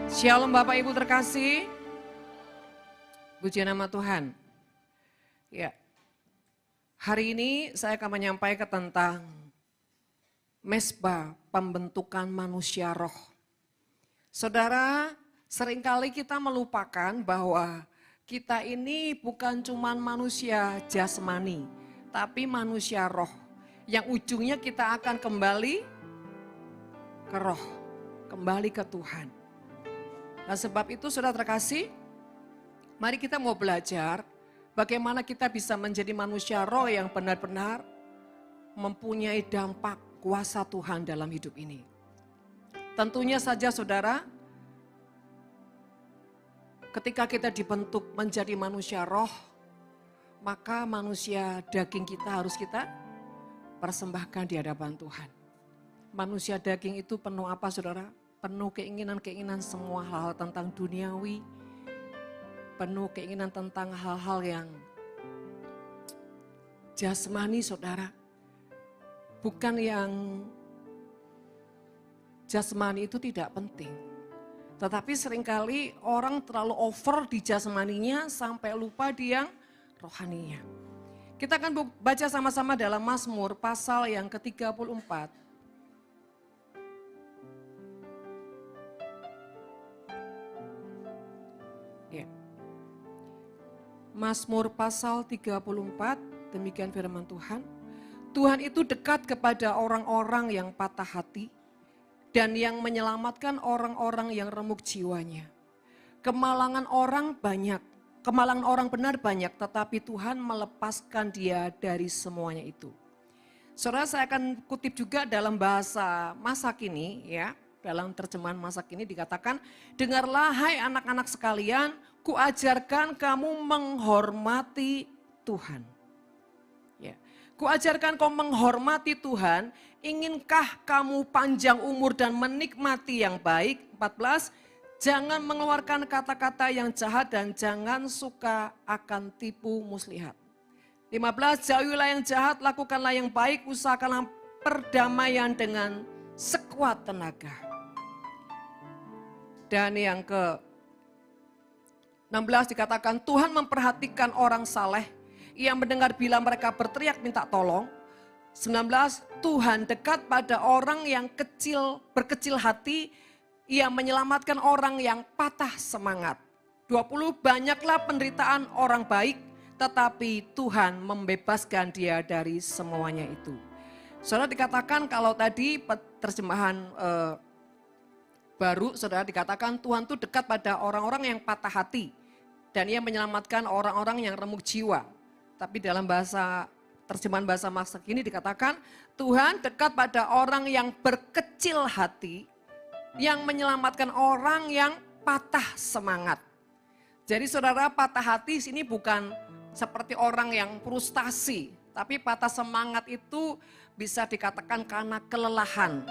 Shalom Bapak Ibu terkasih, puji nama Tuhan. Ya, hari ini saya akan menyampaikan tentang mesbah pembentukan manusia roh. Saudara, seringkali kita melupakan bahwa kita ini bukan cuma manusia jasmani, tapi manusia roh. Yang ujungnya kita akan kembali ke roh, kembali ke Tuhan. Nah, sebab itu saudara terkasih, mari kita mau belajar bagaimana kita bisa menjadi manusia roh yang benar-benar mempunyai dampak kuasa Tuhan dalam hidup ini. Tentunya saja saudara, ketika kita dibentuk menjadi manusia roh, maka manusia daging kita harus kita persembahkan di hadapan Tuhan. Manusia daging itu penuh apa saudara? Penuh keinginan-keinginan semua hal-hal tentang duniawi, penuh keinginan tentang hal-hal yang jasmani saudara. Bukan yang jasmani itu tidak penting. Tetapi seringkali orang terlalu over di jasmaninya sampai lupa di yang rohaninya. Kita akan baca sama-sama dalam Mazmur pasal yang ke-34. Ya. Mazmur pasal 34, demikian firman Tuhan. Tuhan itu dekat kepada orang-orang yang patah hati dan yang menyelamatkan orang-orang yang remuk jiwanya. Kemalangan orang banyak, kemalangan orang benar banyak, tetapi Tuhan melepaskan dia dari semuanya itu. Saudara, saya akan kutip juga dalam bahasa masa kini ya. Dalam terjemahan masa kini dikatakan, dengarlah hai anak-anak sekalian, kuajarkan kamu menghormati Tuhan. Ya. Kuajarkan kamu menghormati Tuhan, inginkah kamu panjang umur dan menikmati yang baik? 14, jangan mengeluarkan kata-kata yang jahat dan jangan suka akan tipu muslihat. 15, jauhilah yang jahat, lakukanlah yang baik, usahakanlah perdamaian dengan sekuat tenaga. Dan yang ke-16 dikatakan Tuhan memperhatikan orang saleh, Ia mendengar bila mereka berteriak minta tolong. 19, Tuhan dekat pada orang yang berkecil hati, Ia menyelamatkan orang yang patah semangat. 20, banyaklah penderitaan orang baik, tetapi Tuhan membebaskan dia dari semuanya itu. Saudara, dikatakan kalau tadi terjemahan baru, saudara, dikatakan Tuhan itu dekat pada orang-orang yang patah hati dan Ia menyelamatkan orang-orang yang remuk jiwa. Tapi dalam terjemahan bahasa masa kini dikatakan Tuhan dekat pada orang yang berkecil hati, yang menyelamatkan orang yang patah semangat. Jadi saudara, patah hati sini bukan seperti orang yang frustasi, tapi patah semangat itu bisa dikatakan karena kelelahan.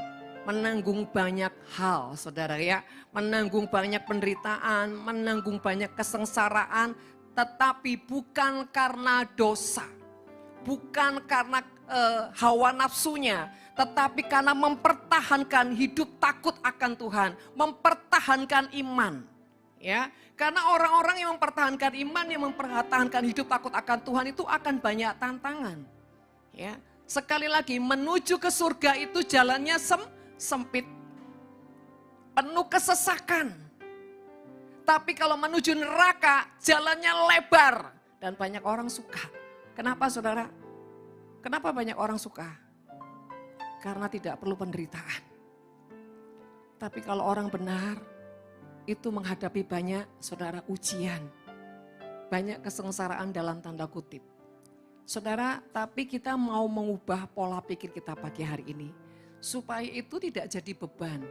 Menanggung banyak hal, saudara ya. Menanggung banyak penderitaan, menanggung banyak kesengsaraan. Tetapi bukan karena dosa. Bukan karena hawa nafsunya. Tetapi karena mempertahankan hidup takut akan Tuhan. Mempertahankan iman. Ya, karena orang-orang yang mempertahankan iman, yang mempertahankan hidup takut akan Tuhan itu akan banyak tantangan. Ya, sekali lagi menuju ke surga itu jalannya sempit, penuh kesesakan. Tapi kalau menuju neraka jalannya lebar dan banyak orang suka. Kenapa saudara? Kenapa banyak orang suka? Karena tidak perlu penderitaan. Tapi kalau orang benar itu menghadapi banyak saudara ujian, banyak kesengsaraan dalam tanda kutip. Saudara, tapi kita mau mengubah pola pikir kita pagi hari ini. Supaya itu tidak jadi beban.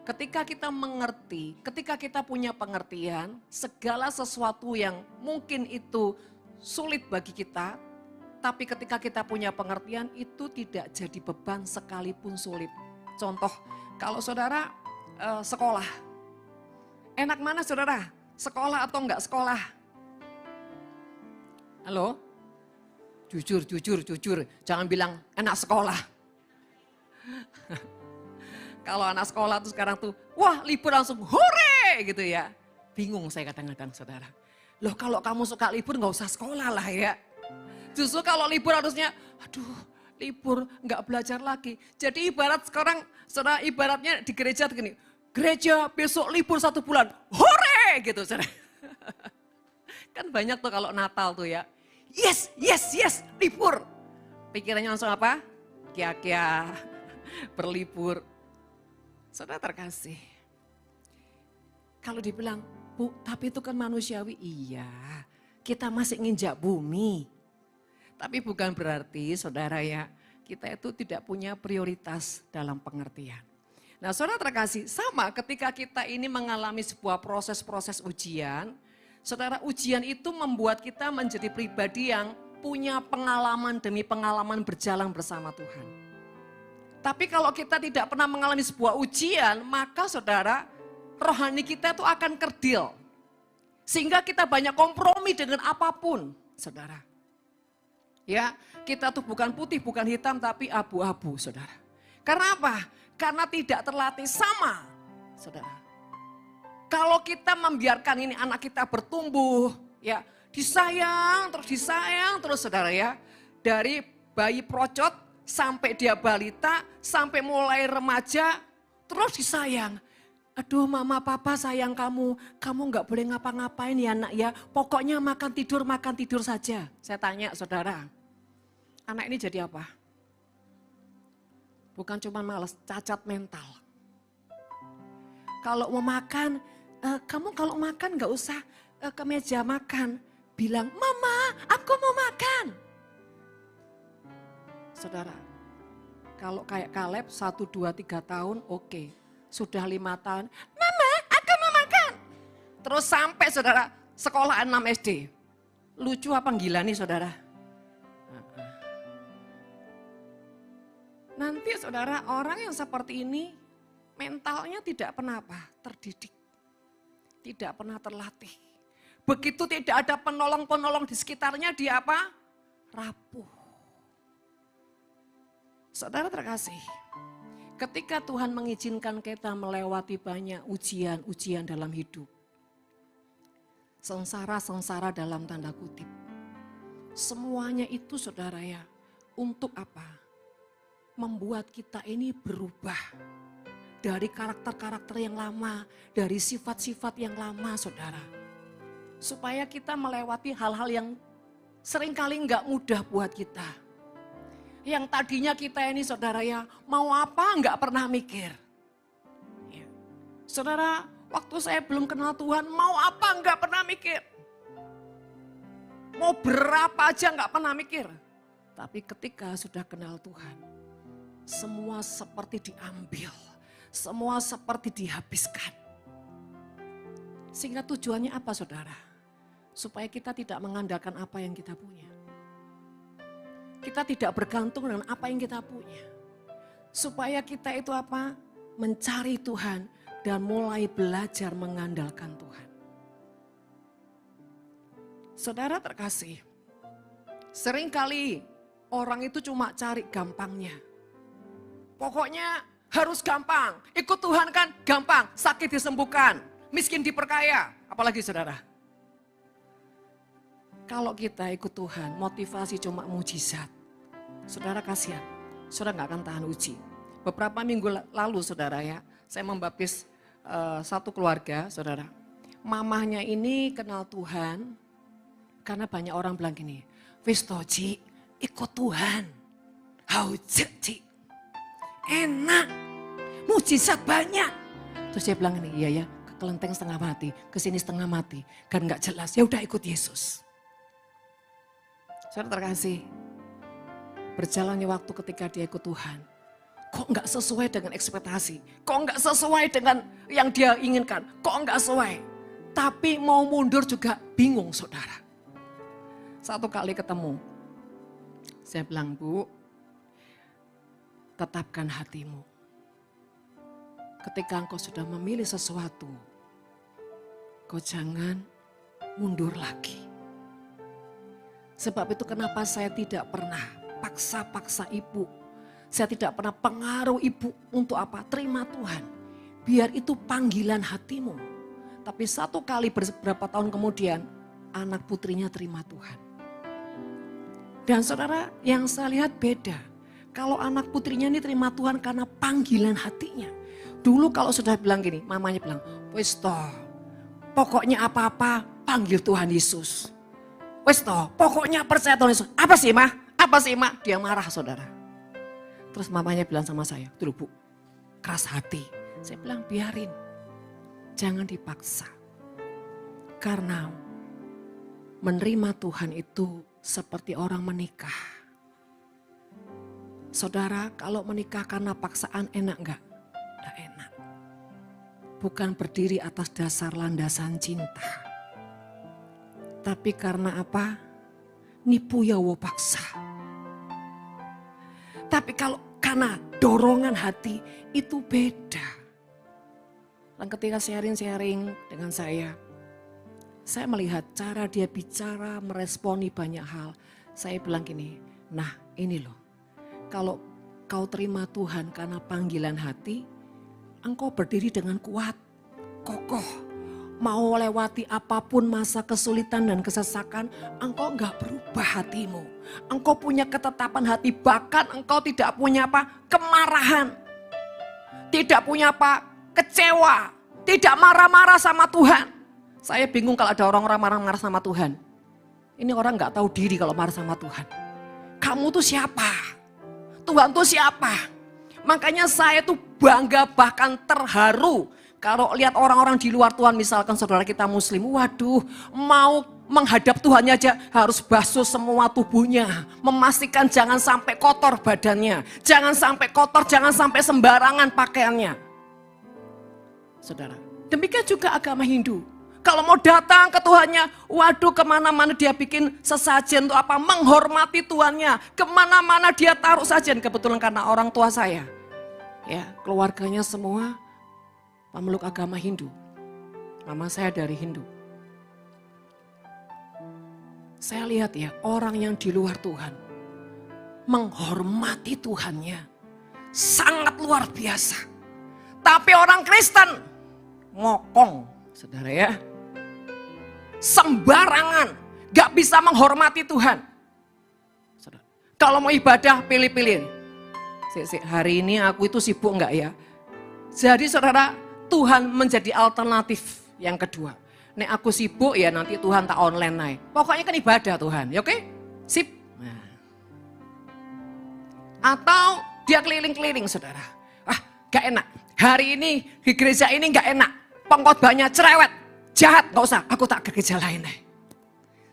Ketika kita mengerti, ketika kita punya pengertian, segala sesuatu yang mungkin itu sulit bagi kita, tapi ketika kita punya pengertian itu tidak jadi beban sekalipun sulit. Contoh, kalau saudara sekolah, enak mana saudara? Sekolah atau enggak sekolah? Halo? Jujur, jangan bilang enak sekolah. Kalau anak sekolah tuh sekarang tuh, wah libur langsung hore. gitu ya. Bingung saya kadang-kadang saudara. Loh kalau kamu suka libur nggak usah sekolah lah ya. Justru kalau libur harusnya, aduh libur nggak belajar lagi. Jadi ibarat sekarang, saudara ibaratnya di gereja begini, gereja besok libur 1 bulan, hore gitu saudara. Kan banyak tuh kalau Natal tuh ya, yes, yes, yes, libur. Pikirannya langsung apa? Kia-kia, berlibur. Saudara terkasih, kalau dibilang, Bu, tapi itu kan manusiawi. Iya, kita masih nginjak bumi. Tapi bukan berarti saudara ya, kita itu tidak punya prioritas dalam pengertian. Nah saudara terkasih, sama ketika kita ini mengalami sebuah proses-proses ujian, saudara ujian itu membuat kita menjadi pribadi yang punya pengalaman demi pengalaman berjalan bersama Tuhan. Tapi kalau kita tidak pernah mengalami sebuah ujian, maka saudara, rohani kita itu akan kerdil. Sehingga kita banyak kompromi dengan apapun, saudara. Ya, kita tuh bukan putih, bukan hitam, tapi abu-abu, saudara. Karena apa? Karena tidak terlatih sama, saudara. Kalau kita membiarkan ini anak kita bertumbuh, ya disayang terus, saudara ya. Dari bayi procot, sampai dia balita, sampai mulai remaja, terus disayang. Aduh mama papa sayang kamu gak boleh ngapa-ngapain ya nak ya. Pokoknya makan tidur saja. Saya tanya saudara, anak ini jadi apa? Bukan cuma malas, cacat mental. Kalau mau makan, kamu kalau makan gak usah ke meja makan. Bilang, mama aku mau makan. Saudara, kalau kayak Kaleb 1, 2, 3 tahun oke. Sudah 5 tahun, mama aku mau makan. Terus sampai saudara sekolah 6 SD. Lucu apa gila nih saudara? Nanti saudara orang yang seperti ini mentalnya tidak pernah terdidik. Tidak pernah terlatih. Begitu tidak ada penolong-penolong di sekitarnya dia apa? Rapuh. Saudara terkasih, ketika Tuhan mengizinkan kita melewati banyak ujian-ujian dalam hidup. Sengsara-sengsara dalam tanda kutip. Semuanya itu saudara ya, untuk apa? Membuat kita ini berubah. Dari karakter-karakter yang lama, dari sifat-sifat yang lama saudara. Supaya kita melewati hal-hal yang seringkali enggak mudah buat kita. Yang tadinya kita ini saudara ya, mau apa enggak pernah mikir. Ya. Saudara, waktu saya belum kenal Tuhan, mau apa enggak pernah mikir. Mau berapa aja enggak pernah mikir. Tapi ketika sudah kenal Tuhan, semua seperti diambil, semua seperti dihabiskan. Sehingga tujuannya apa saudara? Supaya kita tidak mengandalkan apa yang kita punya. Kita tidak bergantung dengan apa yang kita punya. Supaya kita itu apa? Mencari Tuhan dan mulai belajar mengandalkan Tuhan. Saudara terkasih, seringkali orang itu cuma cari gampangnya. Pokoknya harus gampang, ikut Tuhan kan gampang, sakit disembuhkan, miskin diperkaya, apalagi saudara. Kalau kita ikut Tuhan, motivasi cuma mujizat. Saudara kasihan, saudara gak akan tahan uji. Beberapa minggu lalu saudara ya, saya membaptis satu keluarga saudara. Mamahnya ini kenal Tuhan, karena banyak orang bilang gini, wis toh Ci, ikut Tuhan. Haujek Ci, enak, mujizat banyak. Terus saya bilang ini, iya ya, ke kelenteng setengah mati, ke sini setengah mati, kan gak jelas, ya udah ikut Yesus. Saudara terkasih, berjalannya waktu ketika dia ikut Tuhan, kok enggak sesuai dengan ekspektasi, kok enggak sesuai dengan yang dia inginkan, kok enggak sesuai. Tapi mau mundur juga bingung saudara. Satu kali ketemu, saya bilang, Bu, tetapkan hatimu. Ketika engkau sudah memilih sesuatu, kau jangan mundur lagi. Sebab itu kenapa saya tidak pernah paksa-paksa ibu. Saya tidak pernah pengaruh ibu untuk apa? Terima Tuhan. Biar itu panggilan hatimu. Tapi satu kali beberapa tahun kemudian, anak putrinya terima Tuhan. Dan saudara, yang saya lihat beda. Kalau anak putrinya ini terima Tuhan karena panggilan hatinya. Dulu kalau sudah bilang gini, mamanya bilang, wis toh, pokoknya apa-apa panggil Tuhan Yesus. Wis toh, pokoknya percaya Tuhan Yesus. Apa sih mah? Apa sih mah? Dia marah saudara. Terus mamanya bilang sama saya, dulu bu, keras hati. Saya bilang biarin, jangan dipaksa. Karena menerima Tuhan itu seperti orang menikah. Saudara, kalau menikah karena paksaan enak enggak? Enggak enak. Bukan berdiri atas dasar landasan cinta. Tapi karena apa? Nipu yawo paksa. Tapi kalau karena dorongan hati itu beda. Dan ketika sharing-sharing dengan saya melihat cara dia bicara, meresponi banyak hal. Saya bilang gini, nah ini loh, kalau kau terima Tuhan karena panggilan hati, engkau berdiri dengan kuat, kokoh. Mau lewati apapun masa kesulitan dan kesesakan, engkau enggak berubah hatimu. Engkau punya ketetapan hati, bahkan engkau tidak punya apa? Kemarahan. Tidak punya apa? Kecewa. Tidak marah-marah sama Tuhan. Saya bingung kalau ada orang-orang marah-marah sama Tuhan. Ini orang enggak tahu diri kalau marah sama Tuhan. Kamu tuh siapa? Tuhan tuh siapa? Makanya saya tuh bangga bahkan terharu. Kalau lihat orang-orang di luar Tuhan, misalkan saudara kita muslim, waduh mau menghadap Tuhannya aja harus basuh semua tubuhnya. Memastikan jangan sampai kotor badannya. Jangan sampai kotor, jangan sampai sembarangan pakaiannya. Saudara, demikian juga agama Hindu. Kalau mau datang ke Tuhannya, waduh kemana-mana dia bikin sesajen untuk apa? Menghormati Tuhannya. Kemana-mana dia taruh sajen, kebetulan karena orang tua saya. Ya, keluarganya semua pemeluk agama Hindu. Mama saya dari Hindu. Saya lihat ya, orang yang di luar Tuhan menghormati Tuhannya sangat luar biasa. Tapi orang Kristen ngokong, saudara ya. Sembarangan, gak bisa menghormati Tuhan. Saudara, kalau mau ibadah pilih-pilih. Hari ini aku itu sibuk enggak ya? Jadi saudara, Tuhan menjadi alternatif yang kedua. Nek aku sibuk ya nanti Tuhan tak online naik. Pokoknya kan ibadah Tuhan, ya oke? Sip. Nah. Atau dia keliling-keliling saudara. Ah gak enak, hari ini di gereja ini gak enak. Pengkhotbahnya cerewet, jahat, gak usah, aku tak ke gereja lain deh.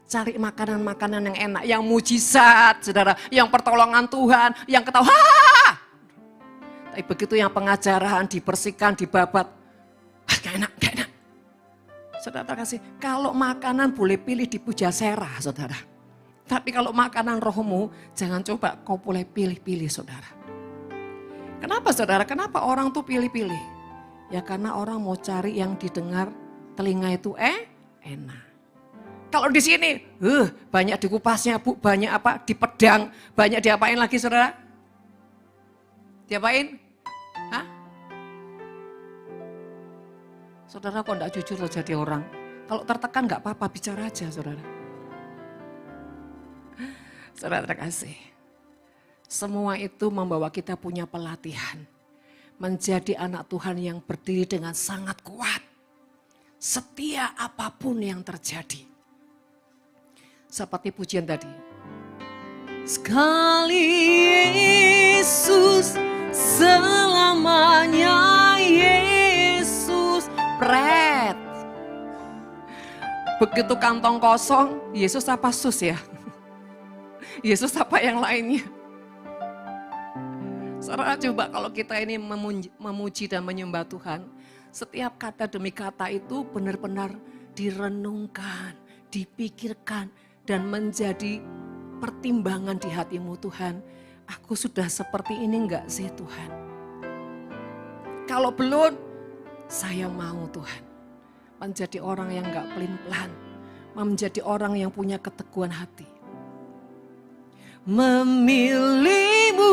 Cari makanan-makanan yang enak, yang mujizat saudara. Yang pertolongan Tuhan, yang ketawa. Tapi begitu yang pengajaran dibersihkan, dibabat. Gak enak, gak enak. Saudara kasih, kalau makanan boleh pilih di Pujasera, saudara. Tapi kalau makanan rohmu, jangan coba kau boleh pilih-pilih, saudara. Kenapa, saudara? Kenapa orang tuh pilih-pilih? Ya karena orang mau cari yang didengar telinga itu enak. Kalau di sini, banyak dikupasnya, Bu, banyak apa? Dipedang, banyak diapain lagi, saudara? Diapain? Hah? Saudara kok enggak jujur loh jadi orang. Kalau tertekan enggak apa-apa, bicara aja saudara. Saudara terkasih. Semua itu membawa kita punya pelatihan. Menjadi anak Tuhan yang berdiri dengan sangat kuat. Setia apapun yang terjadi. Seperti pujian tadi. Sekali Yesus, selamanya Yesus. Pret. Begitu kantong kosong, Yesus apa sus ya? Yesus apa yang lainnya? Saudara coba kalau kita ini memuji dan menyembah Tuhan, setiap kata demi kata itu benar-benar direnungkan, dipikirkan, dan menjadi pertimbangan di hatimu Tuhan. Aku sudah seperti ini enggak sih Tuhan? Kalau belum, saya mau Tuhan menjadi orang yang gak pelin-pelan, menjadi orang yang punya keteguhan hati. Memilihmu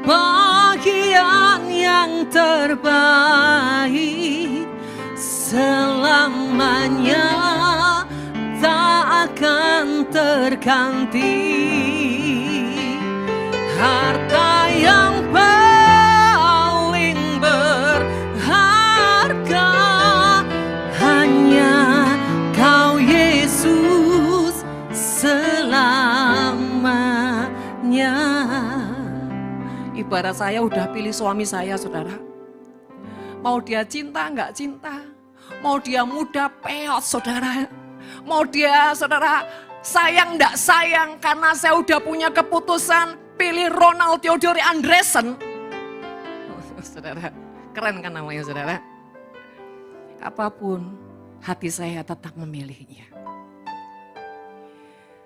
bagian yang terbaik, selamanya tak akan terganti. Harta yang paling berharga hanya Kau Yesus selamanya. Ibarat saya udah pilih suami saya, saudara. Mau dia cinta nggak cinta, mau dia muda peot, saudara. Mau dia, saudara, sayang nggak sayang, karena saya udah punya keputusan pilih Ronald Theodore Andresen. Saudara, keren kan namanya, saudara. Apapun, hati saya tetap memilihnya.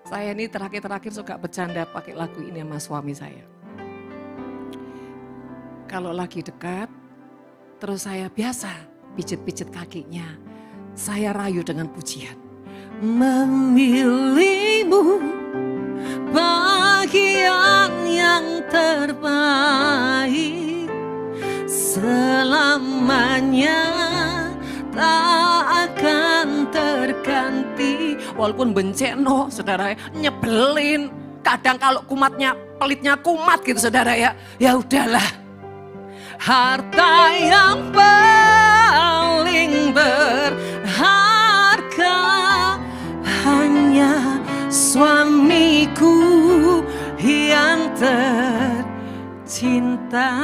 Saya ini terakhir-terakhir suka bercanda pakai lagu ini sama suami saya. Kalau lagi dekat, terus saya biasa pijit-pijit kakinya, saya rayu dengan pujian. Memilihmu bagian yang terbaik, selamanya tak akan terganti. Walaupun benceno, saudara, nyebelin. Kadang kalau kumatnya, pelitnya kumat gitu, saudara ya. Ya udahlah. Harta yang paling berharga hanya suamiku yang tercinta.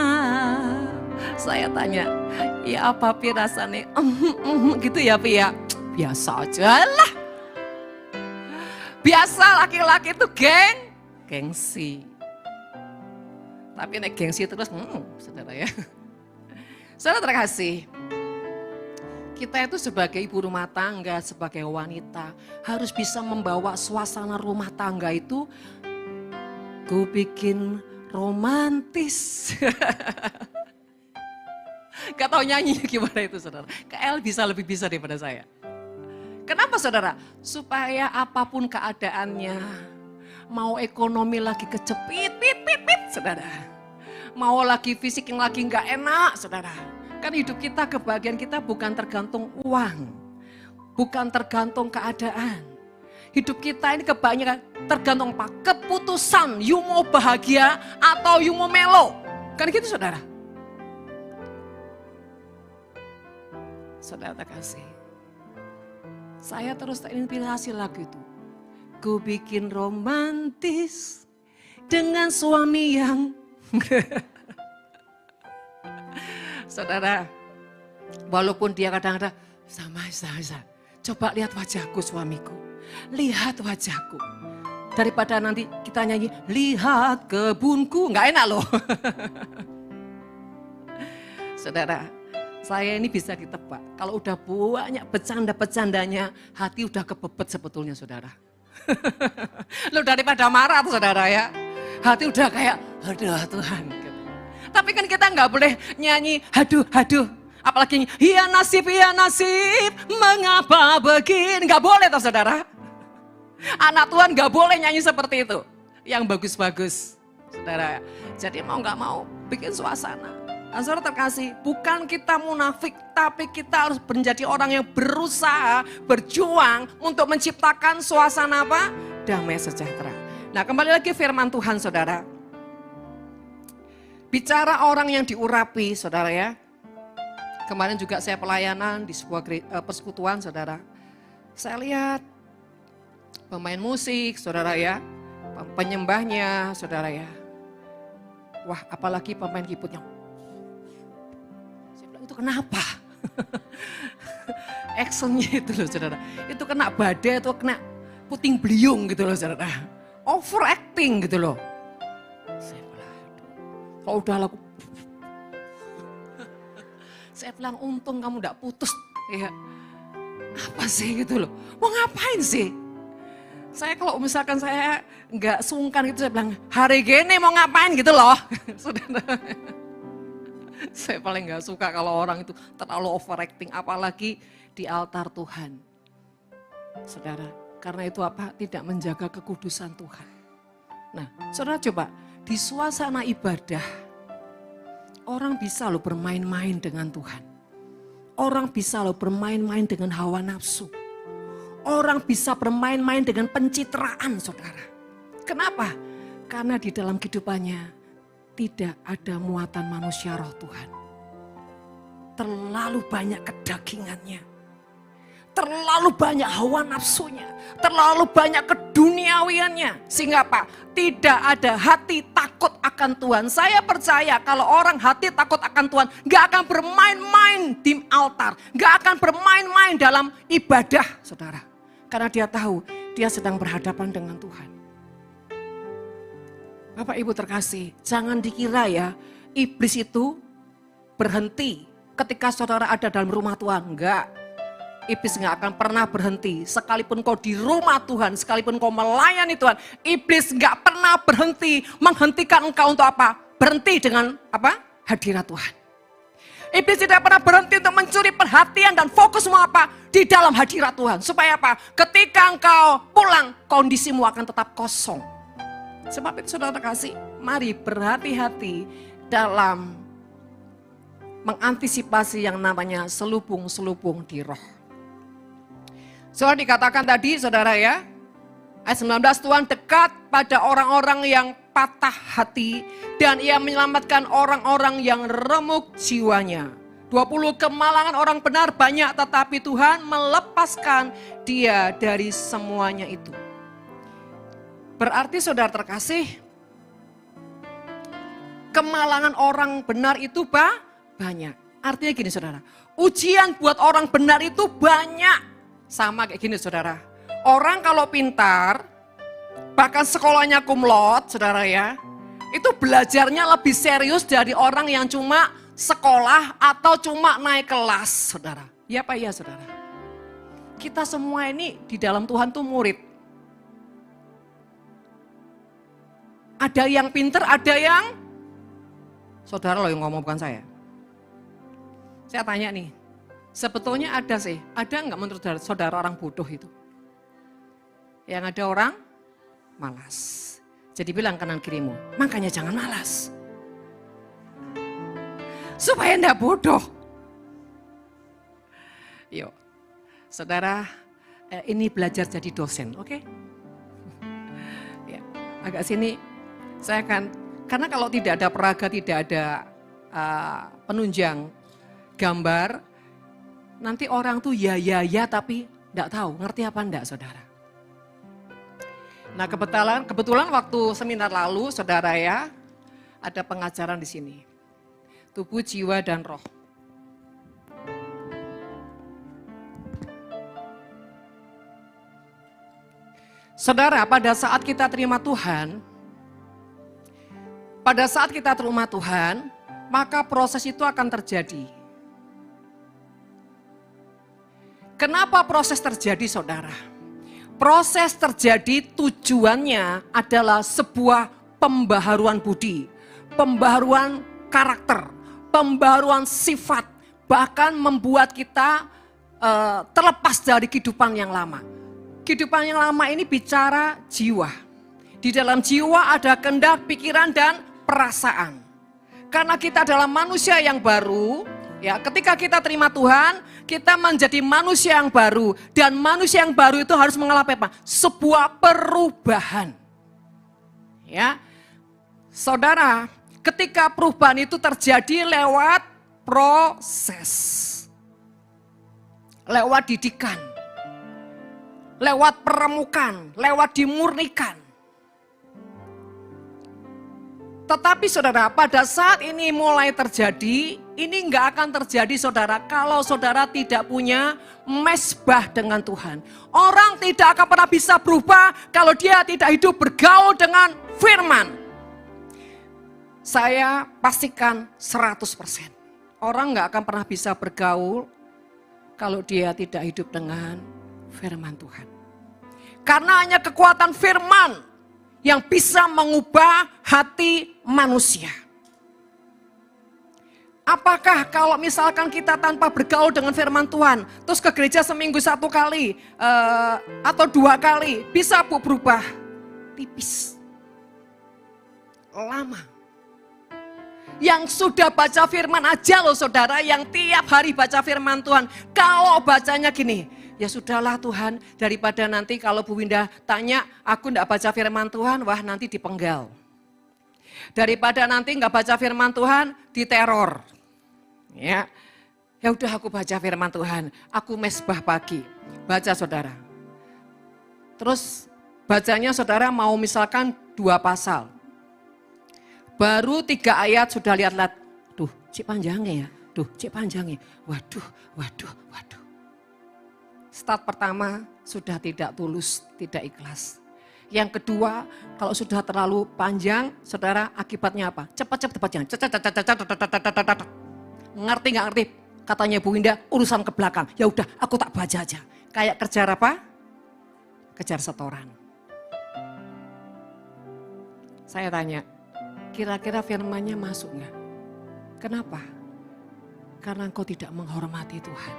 Saya tanya, ya apa Pi rasanya? Gitu ya Pi ya? Biasa aja lah. Biasa laki-laki itu gengsi. Tapi nek gengsi terus, saudara ya. Saudara terkasih, kita itu sebagai ibu rumah tangga, sebagai wanita, harus bisa membawa suasana rumah tangga itu, ku bikin romantis. Gak tahu nyanyi gimana itu, saudara. KL bisa lebih bisa daripada saya. Kenapa, saudara? Supaya apapun keadaannya, mau ekonomi lagi kecepit, saudara. Mau lagi fisik yang lagi gak enak, saudara. Kan hidup kita, kebahagiaan kita bukan tergantung uang. Bukan tergantung keadaan. Hidup kita ini kebanyakan tergantung apa? Keputusan, you mau bahagia atau you mau melo. Kan gitu, saudara. Saudara terkasih, saya terus terinspirasi lagu itu. Ku bikin romantis dengan suami yang saudara, walaupun dia kadang-kadang sama, coba lihat wajahku suamiku, lihat wajahku. Daripada nanti kita nyanyi, lihat kebunku, nggak enak loh. Saudara, saya ini bisa ditebak. Kalau udah banyak bercanda-bercandanya, hati udah kebebet sebetulnya, saudara. Loh, daripada marah tuh, saudara ya. Hati udah kayak, aduh Tuhan. Tapi kan kita nggak boleh nyanyi, haduh. Apalagi, ya nasib, mengapa begini. Nggak boleh toh, saudara. Anak Tuhan nggak boleh nyanyi seperti itu. Yang bagus-bagus, saudara. Jadi mau nggak mau, bikin suasana. Nah, saudara terkasih, bukan kita munafik, tapi kita harus menjadi orang yang berusaha, berjuang untuk menciptakan suasana apa? Damai sejahtera. Nah, kembali lagi firman Tuhan, saudara. Bicara orang yang diurapi, saudara ya. Kemarin juga saya pelayanan di sebuah persekutuan, saudara. Saya lihat pemain musik, saudara ya. Penyembahnya, saudara ya. Wah, apalagi pemain keyboardnya. Saya bilang, itu kenapa? Actionnya itu loh, saudara. Itu kena badai, itu kena puting beliung gitu loh, saudara. Overacting gitu loh. Saya bilang, kalau udah laku, saya bilang untung kamu gak putus. Ya, apa sih gitu loh, mau ngapain sih? Saya kalau misalkan saya gak sungkan gitu, saya bilang hari gini mau ngapain gitu loh. Saudara, saya paling gak suka kalau orang itu terlalu overacting, apalagi di altar Tuhan. Saudara, karena itu apa? Tidak menjaga kekudusan Tuhan. Nah, saudara coba, di suasana ibadah, orang bisa loh bermain-main dengan Tuhan. Orang bisa loh bermain-main dengan hawa nafsu. Orang bisa bermain-main dengan pencitraan, saudara. Kenapa? Karena di dalam kehidupannya tidak ada muatan manusia roh Tuhan. Terlalu banyak kedagingannya. Terlalu banyak hawa nafsunya. Terlalu banyak keduniawiannya. Sehingga apa? Tidak ada hati takut akan Tuhan. Saya percaya kalau orang hati takut akan Tuhan, gak akan bermain-main di altar. Gak akan bermain-main dalam ibadah, saudara. Karena dia tahu dia sedang berhadapan dengan Tuhan. Bapak Ibu terkasih, jangan dikira ya iblis itu berhenti ketika saudara ada dalam rumah Tuhan. Enggak. Iblis enggak akan pernah berhenti. Sekalipun kau di rumah Tuhan, sekalipun kau melayani Tuhan, iblis enggak pernah berhenti menghentikan engkau untuk apa? Berhenti dengan apa? Hadirat Tuhan. Iblis tidak pernah berhenti untuk mencuri perhatian dan fokusmu apa? Di dalam hadirat Tuhan. Supaya apa? Ketika engkau pulang, kondisimu akan tetap kosong. Sebab itu saudara kasih, mari berhati-hati dalam mengantisipasi yang namanya selubung-selubung di roh. Saudara dikatakan tadi, saudara ya, ayat 19, Tuhan dekat pada orang-orang yang patah hati dan ia menyelamatkan orang-orang yang remuk jiwanya. 20, kemalangan orang benar banyak tetapi Tuhan melepaskan dia dari semuanya itu. Berarti saudara terkasih, kemalangan orang benar itu banyak. Artinya gini saudara, ujian buat orang benar itu banyak. Sama kayak gini saudara, orang kalau pintar, bahkan sekolahnya cum laude saudara ya, itu belajarnya lebih serius dari orang yang cuma sekolah atau cuma naik kelas saudara. Ya Pak ya saudara. Kita semua ini di dalam Tuhan tuh murid. Ada yang pintar, ada yang, saudara loh yang ngomong bukan saya. Saya tanya nih, sebetulnya ada nggak menurut saudara orang bodoh itu? Yang ada orang malas. Jadi bilang kanan kirimu, makanya jangan malas. Supaya enggak bodoh. Yuk, saudara ini belajar jadi dosen, oke? Ya, agak sini saya akan, karena kalau tidak ada peraga, tidak ada penunjang gambar, nanti orang tuh ya tapi enggak tahu ngerti apa enggak saudara. Nah kebetulan waktu seminar lalu saudara ya, ada pengajaran di sini. Tubuh, jiwa, dan roh. Saudara, pada saat kita terima Tuhan, maka proses itu akan terjadi. Kenapa proses terjadi saudara? Proses terjadi tujuannya adalah sebuah pembaharuan budi, pembaharuan karakter, pembaharuan sifat, bahkan membuat kita terlepas dari kehidupan yang lama. Kehidupan yang lama ini bicara jiwa. Di dalam jiwa ada kehendak, pikiran, dan perasaan. Karena kita adalah manusia yang baru, ya, ketika kita terima Tuhan, kita menjadi manusia yang baru. Dan manusia yang baru itu harus mengalami apa? Sebuah perubahan. Ya, saudara, ketika perubahan itu terjadi lewat proses. Lewat didikan. Lewat peremukan, lewat dimurnikan. Tetapi saudara, pada saat ini mulai terjadi, ini enggak akan terjadi saudara kalau saudara tidak punya mesbah dengan Tuhan. Orang tidak akan pernah bisa berubah kalau dia tidak hidup bergaul dengan firman. Saya pastikan 100%. Orang enggak akan pernah bisa bergaul kalau dia tidak hidup dengan firman Tuhan. Karena hanya kekuatan firman yang bisa mengubah hati manusia. Apakah kalau misalkan kita tanpa bergaul dengan firman Tuhan, terus ke gereja seminggu 1 kali atau 2 kali, bisa berubah? Tipis. Lama. Yang sudah baca firman aja loh saudara, yang tiap hari baca firman Tuhan. Kalau bacanya gini, ya sudahlah Tuhan, daripada nanti kalau Bu Winda tanya, aku enggak baca firman Tuhan, wah nanti dipenggal. Daripada nanti enggak baca firman Tuhan, diteror. Ya udah aku baca firman Tuhan, aku mesbah pagi, baca saudara. Terus bacanya saudara mau misalkan 2 pasal. Baru 3 ayat sudah lihat-lihat, duh cik panjangnya ya, duh cik panjangnya, waduh. Start pertama sudah tidak tulus, tidak ikhlas. Yang kedua, kalau sudah terlalu panjang, saudara akibatnya apa? Cepat-cepat bacanya, ngerti nggak ngerti? Katanya Bu Winda, urusan ke belakang, ya udah aku tak baca aja. Kayak kejar apa? Kejar setoran. Saya tanya, kira-kira firman-Nya masuk nggak? Kenapa? Karena engkau tidak menghormati Tuhan.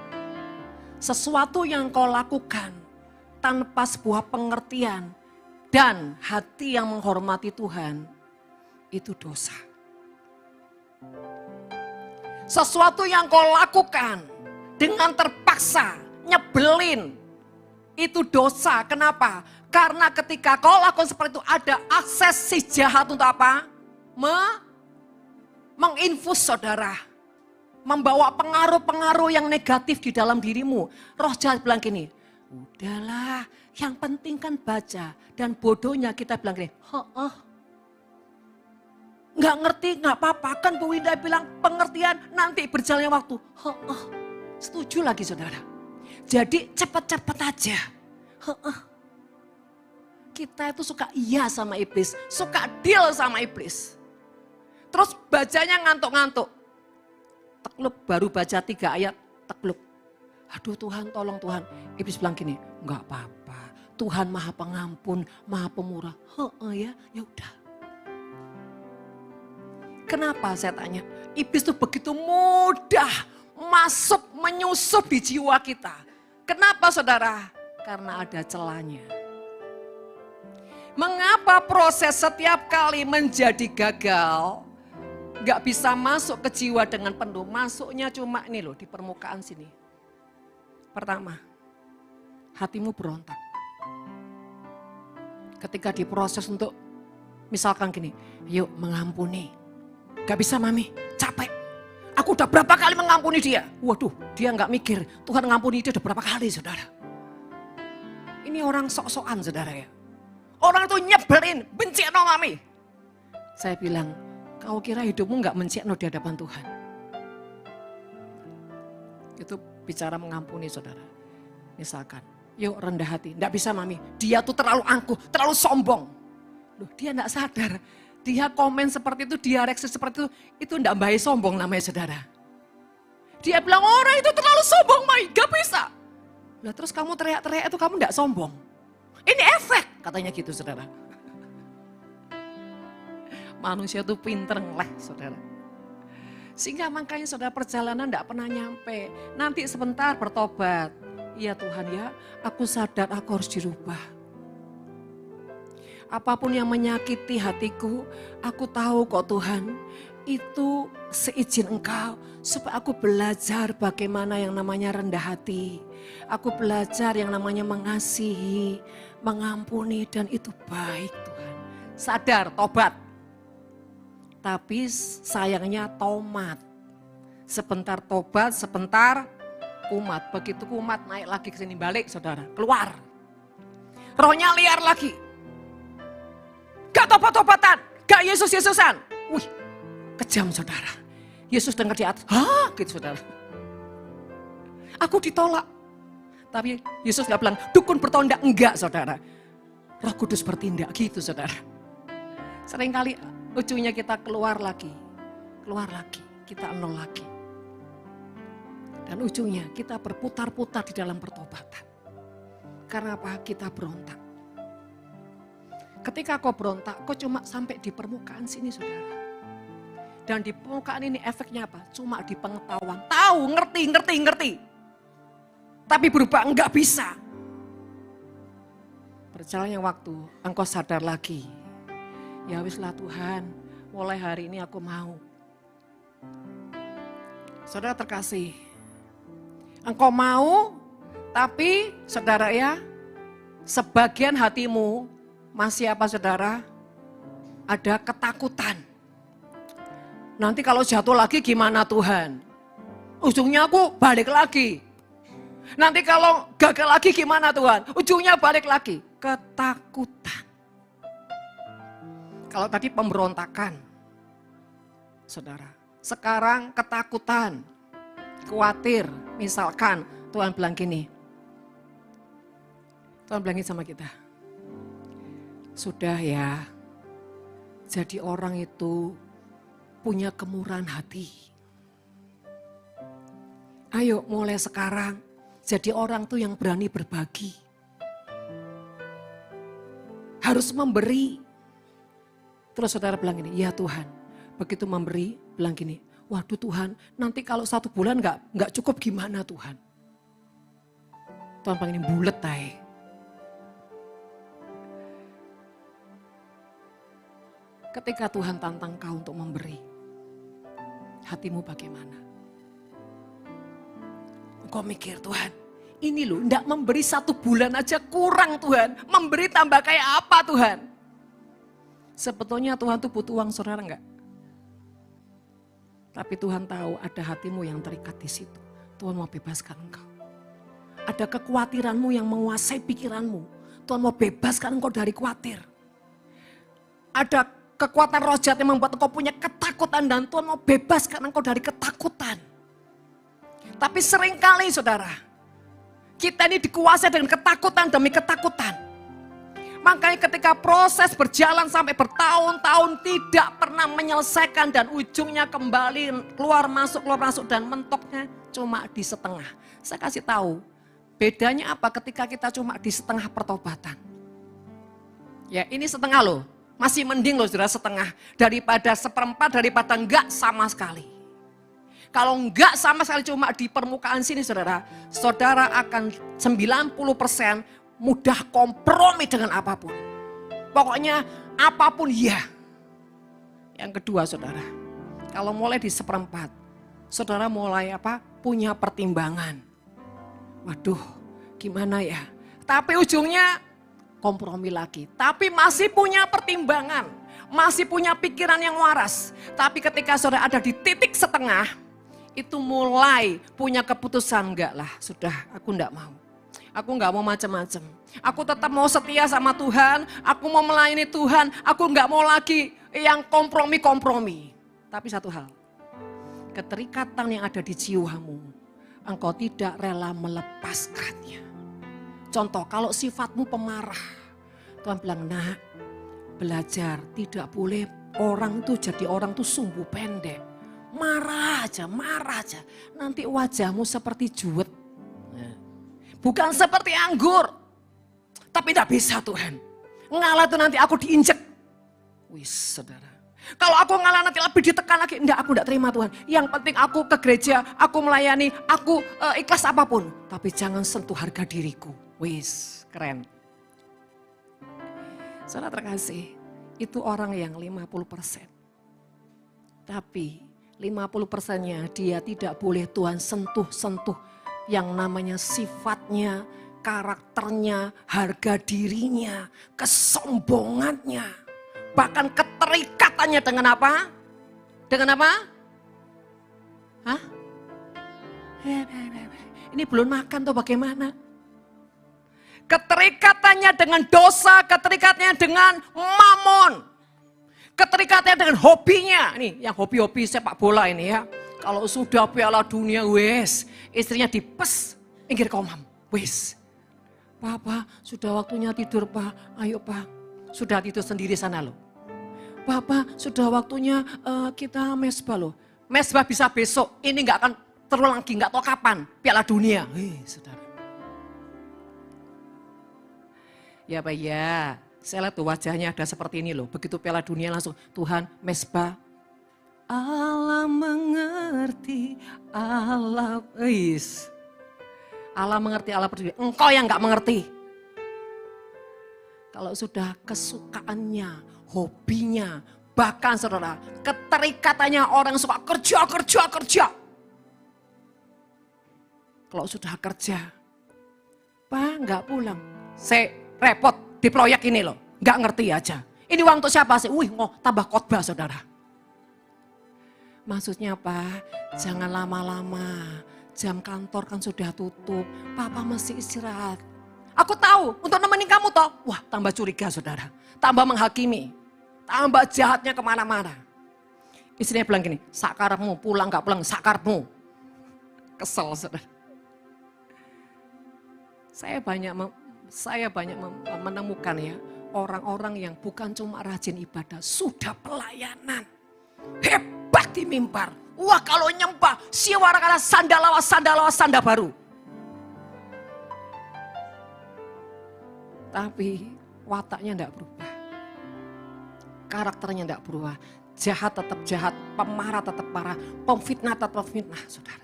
Sesuatu yang kau lakukan tanpa sebuah pengertian dan hati yang menghormati Tuhan, itu dosa. Sesuatu yang kau lakukan dengan terpaksa, nyebelin, itu dosa. Kenapa? Karena ketika kau lakukan seperti itu ada akses si jahat untuk apa? Menginfus saudara, membawa pengaruh-pengaruh yang negatif di dalam dirimu. Roh jahat bilang gini, udahlah yang penting kan baca. Dan bodohnya kita bilang gini, nggak ngerti nggak apa-apa. Kan Bu Winda bilang pengertian nanti berjalannya waktu. Setuju lagi saudara. Jadi cepat-cepat aja. Kita itu suka iya sama iblis, suka deal sama iblis. Terus bacanya ngantuk-ngantuk. Tekluk baru baca 3 ayat, tekluk. Aduh Tuhan tolong Tuhan. Iblis bilang gini, enggak apa-apa. Tuhan Maha Pengampun, Maha Pemurah. Ya udah. Kenapa saya tanya? Iblis itu begitu mudah masuk menyusup di jiwa kita. Kenapa saudara? Karena ada celahnya. Mengapa proses setiap kali menjadi gagal? Gak bisa masuk ke jiwa dengan penuh. Masuknya cuma ini loh di permukaan sini. Pertama, hatimu berontak. Ketika diproses untuk misalkan gini, yuk mengampuni. Gak bisa mami, capek. Aku udah berapa kali mengampuni dia. Waduh, dia gak mikir Tuhan ngampuni dia udah berapa kali saudara. Ini orang sok-sokan saudara ya. Orang itu nyebelin, benci sama mami. Saya bilang, kau kira hidupmu gak menciakno di hadapan Tuhan? Itu bicara mengampuni saudara. Misalkan, yuk rendah hati. Gak bisa mami, dia tuh terlalu angkuh, terlalu sombong. Loh dia gak sadar. Dia komen seperti itu, dia reaksi seperti itu gak baik sombong namanya saudara. Dia bilang orang itu terlalu sombong mami, gak bisa. Lah terus kamu teriak-teriak itu kamu gak sombong. Ini efek katanya gitu saudara. Manusia tuh pinter ngeleh saudara. Sehingga makanya saudara perjalanan tidak pernah nyampe. Nanti sebentar bertobat. Iya Tuhan ya, aku sadar aku harus dirubah. Apapun yang menyakiti hatiku, aku tahu kok Tuhan. Itu seizin Engkau supaya aku belajar bagaimana yang namanya rendah hati. Aku belajar yang namanya mengasihi, mengampuni dan itu baik Tuhan. Sadar, tobat. Tapi sayangnya tomat. Sebentar tobat, sebentar kumat. Begitu kumat naik lagi ke sini balik saudara. Keluar. Rohnya liar lagi. Gak tobat-tobatan. Gak Yesus-Yesusan. Wih, kejam saudara. Yesus dengar di atas. Hah gitu saudara. Aku ditolak. Tapi Yesus gak bilang dukun bertondak. Enggak saudara. Roh Kudus bertindak gitu saudara. Seringkali ujungnya kita keluar lagi, kita nol lagi. Dan ujungnya kita berputar-putar di dalam pertobatan. Karena apa? Kita berontak. Ketika kau berontak, kau cuma sampai di permukaan sini saudara. Dan di permukaan ini efeknya apa? Cuma di pengetahuan. Tahu, ngerti. Tapi berubah enggak bisa. Berjalannya waktu, engkau sadar lagi. Ya wislah Tuhan, mulai hari ini aku mau. Saudara terkasih, engkau mau, tapi saudara ya, sebagian hatimu masih apa saudara? Ada ketakutan. Nanti kalau jatuh lagi gimana Tuhan? Ujungnya aku balik lagi. Nanti kalau gagal lagi gimana Tuhan? Ujungnya balik lagi. Ketakutan. Kalau tadi pemberontakan, saudara. Sekarang ketakutan, khawatir. Misalkan Tuhan bilang gini. Tuhan bilangin sama kita. Sudah ya, jadi orang itu punya kemurahan hati. Ayo mulai sekarang jadi orang tuh yang berani berbagi. Harus memberi. Terus saudara bilang gini, ya Tuhan. Begitu memberi, bilang gini, waduh Tuhan, nanti kalau 1 bulan nggak cukup gimana Tuhan? Tuhan pengen bulet tay. Ketika Tuhan tantang kau untuk memberi, hatimu bagaimana? Engkau mikir Tuhan, ini loh enggak memberi 1 bulan aja kurang Tuhan. Memberi tambah kayak apa Tuhan? Sebetulnya Tuhan tuh butuh uang saudara enggak? Tapi Tuhan tahu ada hatimu yang terikat di situ. Tuhan mau bebaskan engkau. Ada kekhawatiranmu yang menguasai pikiranmu. Tuhan mau bebaskan engkau dari khawatir. Ada kekuatan roh jahat yang membuat engkau punya ketakutan dan Tuhan mau bebaskan engkau dari ketakutan. Tapi seringkali saudara, kita ini dikuasai dengan ketakutan demi ketakutan. Makanya ketika proses berjalan sampai bertahun-tahun tidak pernah menyelesaikan dan ujungnya kembali keluar masuk dan mentoknya cuma di setengah. Saya kasih tahu, bedanya apa ketika kita cuma di setengah pertobatan. Ya ini setengah loh, masih mending loh saudara setengah daripada 1/4 daripada enggak sama sekali. Kalau enggak sama sekali cuma di permukaan sini saudara, saudara akan 90% mudah kompromi dengan apapun. Pokoknya apapun ya. Yang kedua saudara, kalau mulai di 1/4, saudara mulai apa? Punya pertimbangan. Waduh gimana ya? Tapi ujungnya kompromi lagi. Tapi masih punya pertimbangan. Masih punya pikiran yang waras. Tapi ketika saudara ada di titik setengah, itu mulai punya keputusan, enggak lah sudah aku enggak mau. Aku enggak mau macam-macam. Aku tetap mau setia sama Tuhan, aku mau melayani Tuhan, aku enggak mau lagi yang kompromi-kompromi. Tapi satu hal, keterikatan yang ada di jiwamu, engkau tidak rela melepaskannya. Contoh, kalau sifatmu pemarah, Tuhan bilang, nak, belajar tidak boleh orang tuh jadi orang tuh sumbu pendek. Marah aja, nanti wajahmu seperti juwet. Bukan seperti anggur. Tapi tidak bisa Tuhan. Ngalah itu nanti aku diinjek. Wis saudara. Kalau aku ngalah nanti lebih ditekan lagi. Enggak, aku tidak terima Tuhan. Yang penting aku ke gereja, aku melayani, aku ikhlas apapun. Tapi jangan sentuh harga diriku. Wis, keren. Saudara terkasih, itu orang yang 50%. Tapi 50%-nya dia tidak boleh Tuhan sentuh-sentuh. Yang namanya sifatnya, karakternya, harga dirinya, kesombongannya. Bahkan keterikatannya dengan apa? Dengan apa? Hah? Ini belum makan tuh bagaimana? Keterikatannya dengan dosa, keterikatannya dengan mamon. Keterikatannya dengan hobinya. Ini yang hobi-hobi sepak bola ini ya. Kalau sudah Piala Dunia, wes, istrinya dipes, inggir komam, wes. Pak, sudah waktunya tidur Pak, ayo Pak. Sudah tidur sendiri sana loh. Pak, sudah waktunya kita mesbah loh. Mesbah bisa besok, ini gak akan terulang lagi, gak tahu kapan, Piala Dunia. Saudara. Ya Pak, ya. Saya lihat tuh wajahnya ada seperti ini loh. Begitu Piala Dunia langsung, Tuhan mesbah. Allah mengerti, Allah mengerti, Allah peduli. Engkau yang gak mengerti. Kalau sudah kesukaannya, hobinya, Bahkan saudara, keterikatannya orang suka kerja. Kalau sudah kerja, Pak nggak pulang. Saya repot di proyek ini loh, nggak ngerti aja. Ini uang untuk siapa sih? Tambah khotbah saudara. Maksudnya apa? Jangan lama-lama. Jam kantor kan sudah tutup. Papa mesti istirahat. Aku tahu untuk nemenin kamu toh. Wah tambah curiga saudara. Tambah menghakimi. Tambah jahatnya kemana-mana. Istrinya bilang gini, sakarepmu pulang gak pulang, sakarepmu. Kesel saudara. Saya banyak menemukan ya. Orang-orang yang bukan cuma rajin ibadah, sudah pelayanan. Hebat di mimbar. Wah kalau nyembah, siwara kala sanda baru. Tapi wataknya tidak berubah. Karakternya tidak berubah. Jahat tetap jahat, pemarah tetap marah, pemfitnah tetap fitnah, saudara.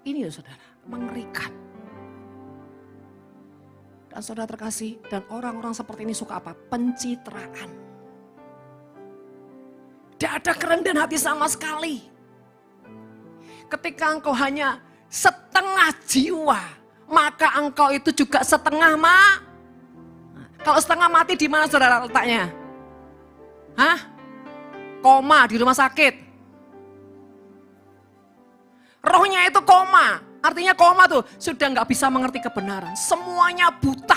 Ini ya saudara, mengerikan. Dan saudara terkasih, dan orang-orang seperti ini suka apa? Pencitraan. Tidak ada kerendahan hati sama sekali. Ketika engkau hanya setengah jiwa, maka engkau itu juga setengah Kalau setengah mati di mana saudara letaknya? Hah? Koma di rumah sakit. Rohnya itu koma. Artinya koma tuh sudah nggak bisa mengerti kebenaran. Semuanya buta.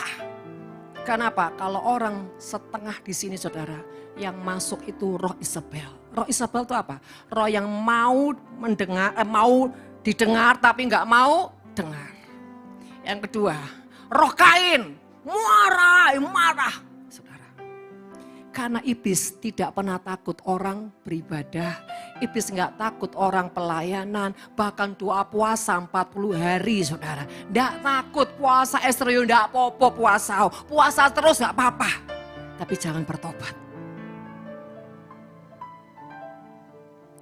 Kenapa? Kalau orang setengah di sini saudara, yang masuk itu roh Isabel. Roh Isabel itu apa? Roh yang mau mendengar, mau didengar tapi nggak mau dengar. Yang kedua, roh Kain, marah, saudara. Karena iblis tidak pernah takut orang beribadah, iblis nggak takut orang pelayanan, bahkan doa puasa 40 hari, saudara. Nggak takut puasa Esrio, nggak apa-apa puasa terus nggak apa-apa, tapi jangan bertobat.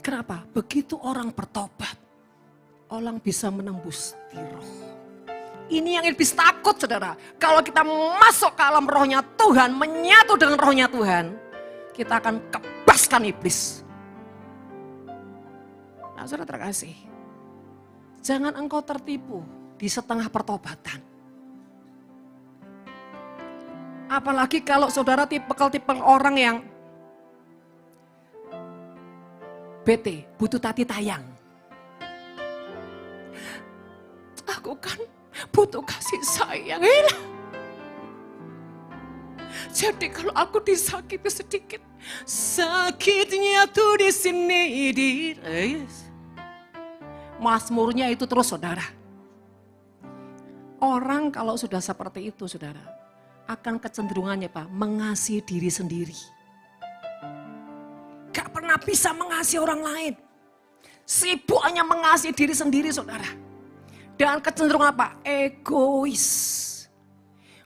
Kenapa? Begitu orang bertobat, orang bisa menembus di roh. Ini yang iblis takut saudara. Kalau kita masuk ke alam rohnya Tuhan, menyatu dengan rohnya Tuhan, kita akan kebaskan iblis. Nah saudara terkasih, jangan engkau tertipu di setengah pertobatan. Apalagi kalau saudara tipikal orang yang bete, butuh tati tayang. Aku kan butuh kasih sayang. Jadi kalau aku disakiti sedikit, sakitnya tuh di sini. Mazmurnya itu terus saudara. Orang kalau sudah seperti itu saudara, akan kecenderungannya Pak, mengasihi diri sendiri. Gak pernah bisa mengasihi orang lain. Sibuk hanya mengasihi diri sendiri saudara. Dan kecenderungan apa? Egois.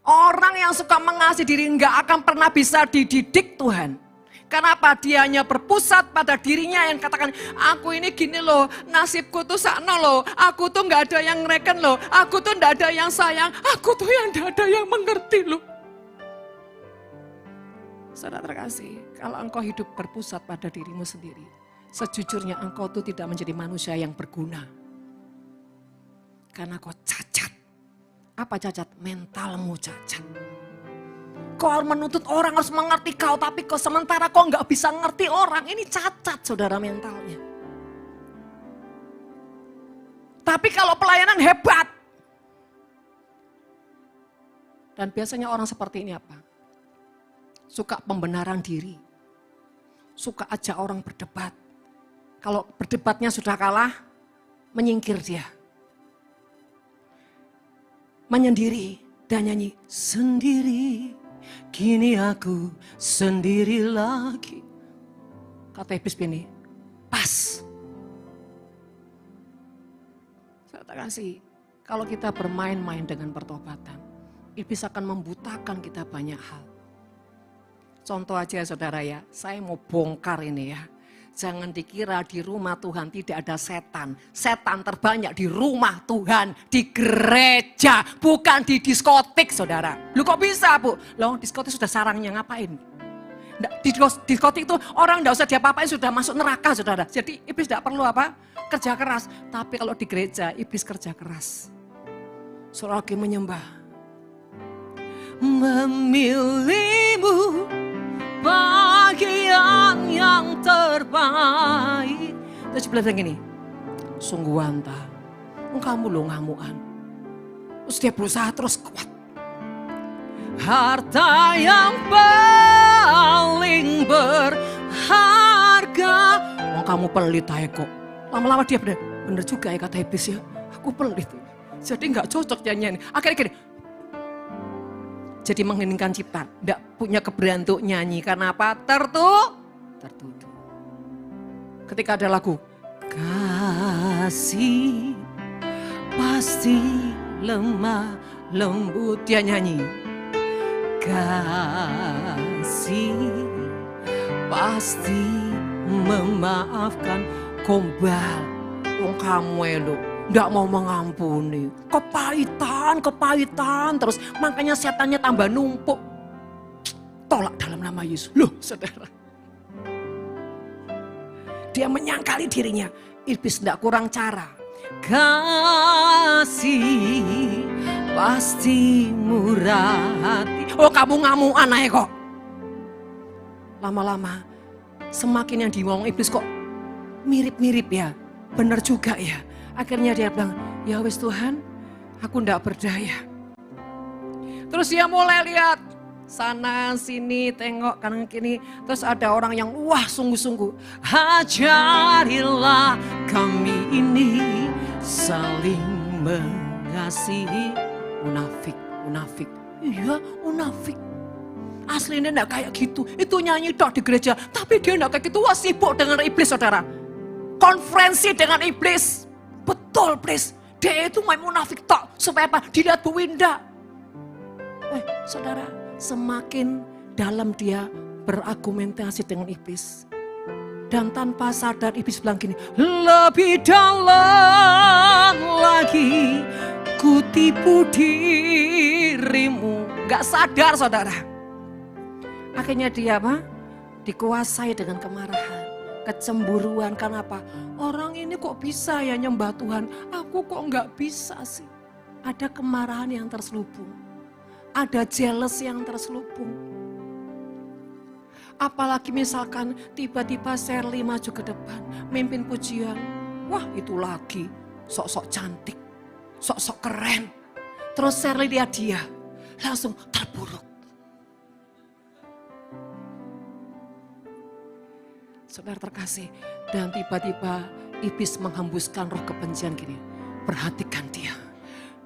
Orang yang suka mengasihi diri gak akan pernah bisa dididik Tuhan. Kenapa? Dia hanya berpusat pada dirinya yang katakan, aku ini gini loh, nasibku tuh sakno loh, aku tuh gak ada yang ngereken loh, aku tuh gak ada yang sayang, aku tuh yang gak ada yang mengerti loh. Saudara terkasih, kalau engkau hidup berpusat pada dirimu sendiri, sejujurnya engkau tuh tidak menjadi manusia yang berguna. Karena kau cacat. Apa cacat? Mentalmu cacat. Kau harus menuntut orang harus mengerti kau, tapi kau sementara kau nggak bisa ngerti orang. Ini cacat saudara mentalnya. Tapi kalau pelayanan hebat. Dan biasanya orang seperti ini apa? Suka pembenaran diri. Suka ajak orang berdebat. Kalau berdebatnya sudah kalah, menyingkir dia. Menyendiri dan nyanyi sendiri, kini aku sendiri lagi. Kata iblis ini, pas. Saya tak kasih, kalau kita bermain-main dengan pertobatan, iblis akan membutakan kita banyak hal. Contoh aja saudara ya, saya mau bongkar ini ya. Jangan dikira di rumah Tuhan tidak ada setan. Setan terbanyak di rumah Tuhan, di gereja, bukan di diskotik saudara. Lu kok bisa Bu? Loh diskotik sudah sarangnya ngapain? Diskotik itu orang enggak usah diapa-apain sudah masuk neraka, saudara. Jadi iblis enggak perlu apa? Kerja keras. Tapi kalau di gereja, iblis kerja keras. Saudara lagi menyembah. Memilihmu bagian yang terbaik. Terus bilang gini, sungguh Wanta, kamu lo ngamuan. Terus dia berusaha terus kuat. Harta yang paling berharga. Oh, kamu pelit aja kok. Lama-lama dia bener juga ya kata iblis ya. Aku pelit. Jadi gak cocok nyanyi. Akhirnya gini. Jadi mengheningkan cipta. Gak punya keberanian untuk nyanyi. Karena apa? Tertutup. Ketika ada lagu. Kasih pasti lemah lembut. Dia nyanyi. Kasih pasti memaafkan. Gombal. Wong kamu elo. Nggak mau mengampuni. Kepahitan terus. Makanya setannya tambah numpuk. Tolak dalam nama Yesus. Loh saudara. Dia menyangkali dirinya. Iblis tidak kurang cara. Kasih pasti murah hati. Oh kamu ngamuan aja kok. Lama-lama semakin yang diomong iblis kok mirip-mirip ya. Benar juga ya. Akhirnya dia bilang, ya wis Tuhan, aku ndak berdaya. Terus dia mulai lihat sana sini, tengok kanan kiri. Terus ada orang yang wah sungguh-sungguh. Ajarilah kami ini saling mengasihi. Munafik. Iya munafik. Aslinya ndak kayak gitu. Itu nyanyi dok di gereja. Tapi dia ndak kayak gitu. Wah sibuk dengan iblis saudara. Konferensi dengan iblis. Betul, please. Dia itu main munafik tok. Supaya apa? Dilihat Bu Winda. Weh, saudara, semakin dalam dia berargumentasi dengan iblis. Dan tanpa sadar iblis bilang gini, lebih dalam lagi ku tipu dirimu. Gak sadar, saudara. Akhirnya dia apa? Dikuasai dengan kemarahan. Kecemburuan, karena apa? Orang ini kok bisa ya nyembah Tuhan, aku kok nggak bisa sih. Ada kemarahan yang terselubung, ada jealous yang terselubung. Apalagi misalkan tiba-tiba Shirley maju ke depan, mimpin pujian. Wah itu lagi, sok-sok cantik, sok-sok keren. Terus Shirley lihat dia, langsung terpuruk. Saudara terkasih, dan tiba-tiba iblis menghembuskan roh kebencian gini. Perhatikan dia,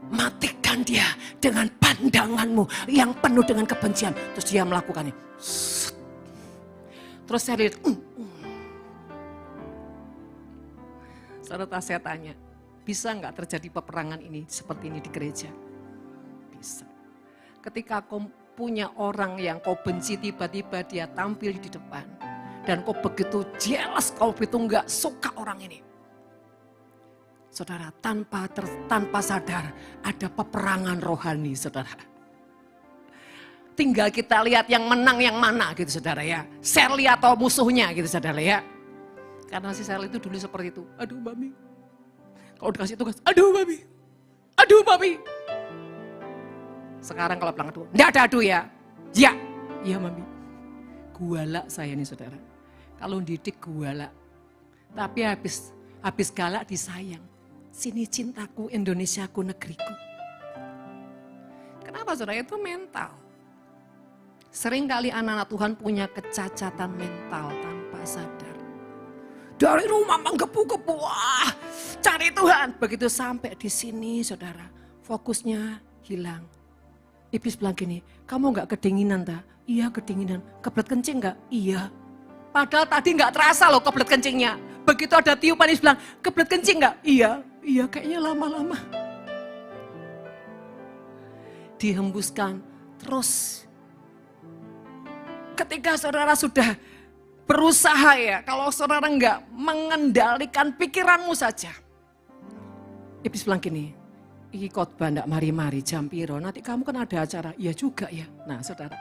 matikan dia dengan pandanganmu yang penuh dengan kebencian. Terus dia melakukannya. Terus saya lihat, Saudara saya tanya, bisa nggak terjadi peperangan ini seperti ini di gereja? Bisa. Ketika kau punya orang yang kau benci, tiba-tiba dia tampil di depan. Dan kau begitu jealous, kau begitu nggak suka orang ini. Saudara, tanpa sadar ada peperangan rohani, saudara. Tinggal kita lihat yang menang yang mana gitu, saudara ya. Shirley atau musuhnya gitu, saudara ya. Karena si Shirley itu dulu seperti itu. Aduh mami, kalau dikasih tugas, aduh mami. Sekarang kalau bilang aduh, enggak ada aduh ya. Ya, iya mami. Gualak saya nih saudara. Kalau didik gualak. Tapi habis galak disayang. Sini cintaku, Indonesiaku, negeriku. Kenapa saudara? Itu mental. Seringkali anak-anak Tuhan punya kecacatan mental tanpa sadar. Dari rumah menggebu-gebu, wah cari Tuhan. Begitu sampai di sini saudara, fokusnya hilang. Iblis bilang gini, kamu gak kedinginan tak? Iya kedinginan. Kebelet kencing gak? Iya. Padahal tadi gak terasa loh kebelet kencingnya. Begitu ada tiupan, Iblis bilang, kebelet kencing gak? Iya. Iya kayaknya lama-lama. Dihembuskan terus. Ketika saudara sudah berusaha ya, kalau saudara enggak mengendalikan pikiranmu saja. Iblis bilang gini, iki khotbah ndak mari-mari jam piro, nanti kamu kan ada acara. Iya juga ya. Nah saudara,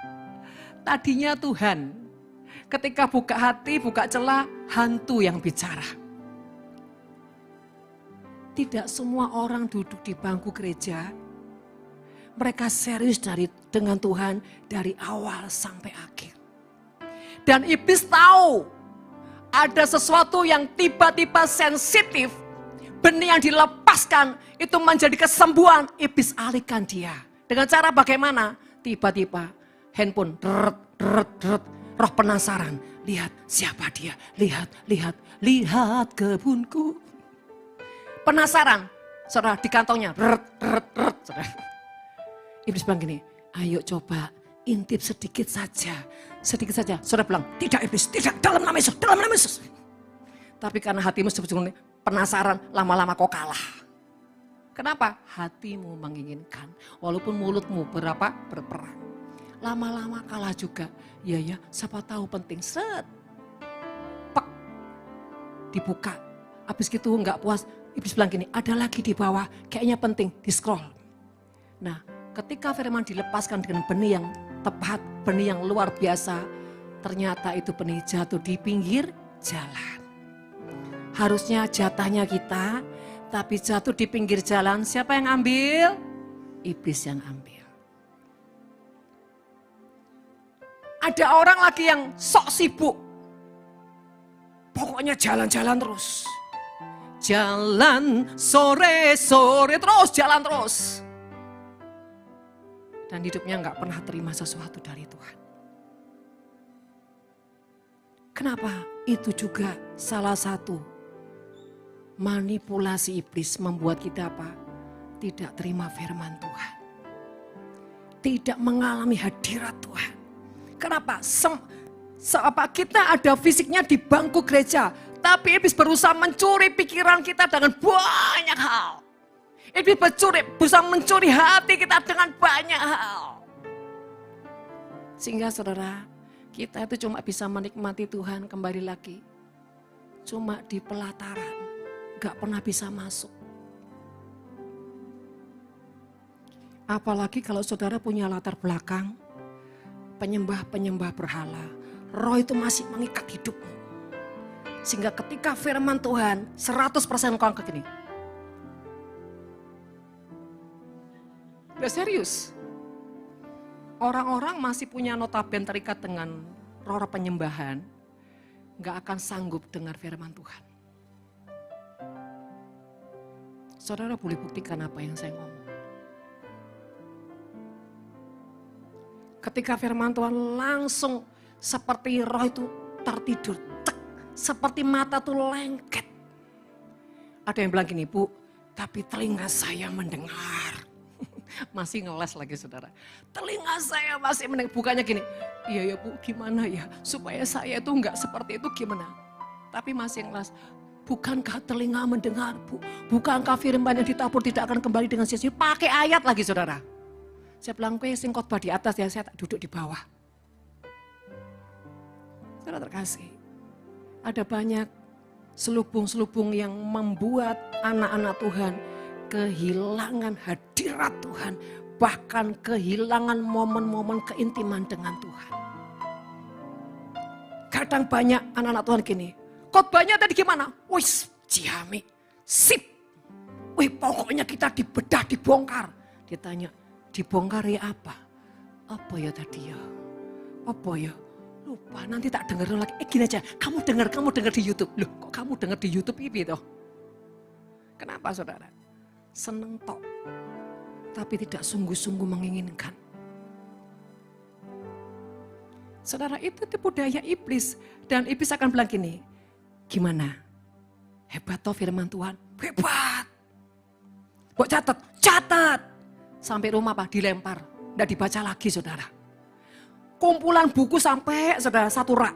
tadinya Tuhan Ketika buka hati, buka celah, hantu yang bicara. Tidak semua orang duduk di bangku gereja, mereka serius dengan Tuhan dari awal sampai akhir. Dan iblis tahu ada sesuatu yang tiba-tiba sensitif, benih yang dilepaskan itu menjadi kesembuhan, iblis alihkan dia. Dengan cara bagaimana? Tiba-tiba handphone, roh penasaran. Lihat siapa dia, lihat kebunku. Penasaran, saudara di kantongnya, saudara. Iblis bilang gini, ayo coba intip sedikit saja. Saudara bilang, tidak iblis, tidak, dalam nama Yesus. Tapi karena hatimu sebetulnya penasaran, lama-lama kau kalah. Kenapa? Hatimu menginginkan, walaupun mulutmu berperang. Lama-lama kalah juga. Ya, siapa tahu penting. Pek, dibuka. Habis gitu nggak puas, iblis bilang gini, ada lagi di bawah, kayaknya penting, di scroll. Nah, ketika firman dilepaskan dengan benih yang tepat, benih yang luar biasa, ternyata itu benih jatuh di pinggir jalan. Harusnya jatahnya kita, tapi jatuh di pinggir jalan, siapa yang ambil? Iblis yang ambil. Ada orang lagi yang sok sibuk, pokoknya jalan-jalan terus. Jalan sore terus, jalan terus. Dan hidupnya nggak pernah terima sesuatu dari Tuhan. Kenapa? Itu juga salah satu manipulasi iblis membuat kita apa? Tidak terima firman Tuhan. Tidak mengalami hadirat Tuhan. Kenapa? Kita ada fisiknya di bangku gereja, tapi iblis berusaha mencuri pikiran kita dengan banyak hal. Iblis berusaha mencuri hati kita dengan banyak hal. Sehingga saudara, kita itu cuma bisa menikmati Tuhan kembali lagi. Cuma di pelataran, gak pernah bisa masuk. Apalagi kalau saudara punya latar belakang, penyembah berhala. Roh itu masih mengikat hidupmu. Sehingga ketika firman Tuhan 100% kau ke gini. Gak serius. Orang-orang masih punya notaben terikat dengan roh penyembahan. Gak akan sanggup dengar firman Tuhan. Saudara boleh buktikan apa yang saya ngomong. Ketika firman Tuhan langsung seperti roh itu tertidur. Seperti mata tuh lengket. Ada yang bilang gini, Bu, tapi telinga saya mendengar. Masih ngeles lagi saudara. Telinga saya masih mendengar. Bukannya gini, iya ya Bu, gimana ya supaya saya itu enggak seperti itu gimana. Tapi masih ngeles. Bukankah telinga mendengar Bu? Bukankah firman yang ditabur tidak akan kembali dengan sia-sia? Pakai ayat lagi saudara. Saya bilang, kowe sing khotbah di atas ya, saya duduk di bawah. Saudara terkasih, ada banyak selubung-selubung yang membuat anak-anak Tuhan kehilangan hadirat Tuhan, bahkan kehilangan momen-momen keintiman dengan Tuhan. Kadang banyak anak-anak Tuhan gini, khotbahnya tadi gimana? Wis, ciami, sip. Wih, pokoknya kita dibedah, dibongkar. Ditanya, dibongkar ya apa? Apa ya tadi ya? Apa ya? Lupa, nanti tak dengar lagi. Gini aja, kamu dengar di YouTube. Loh, kok kamu dengar di YouTube ini toh? Kenapa saudara? Seneng tok, tapi tidak sungguh-sungguh menginginkan. Saudara, itu tipu daya iblis. Dan iblis akan bilang gini, gimana? Hebat toh firman Tuhan? Hebat. Kok catat. Sampai rumah apa? Dilempar. Tidak dibaca lagi saudara. Kumpulan buku sampai saudara 1 rak.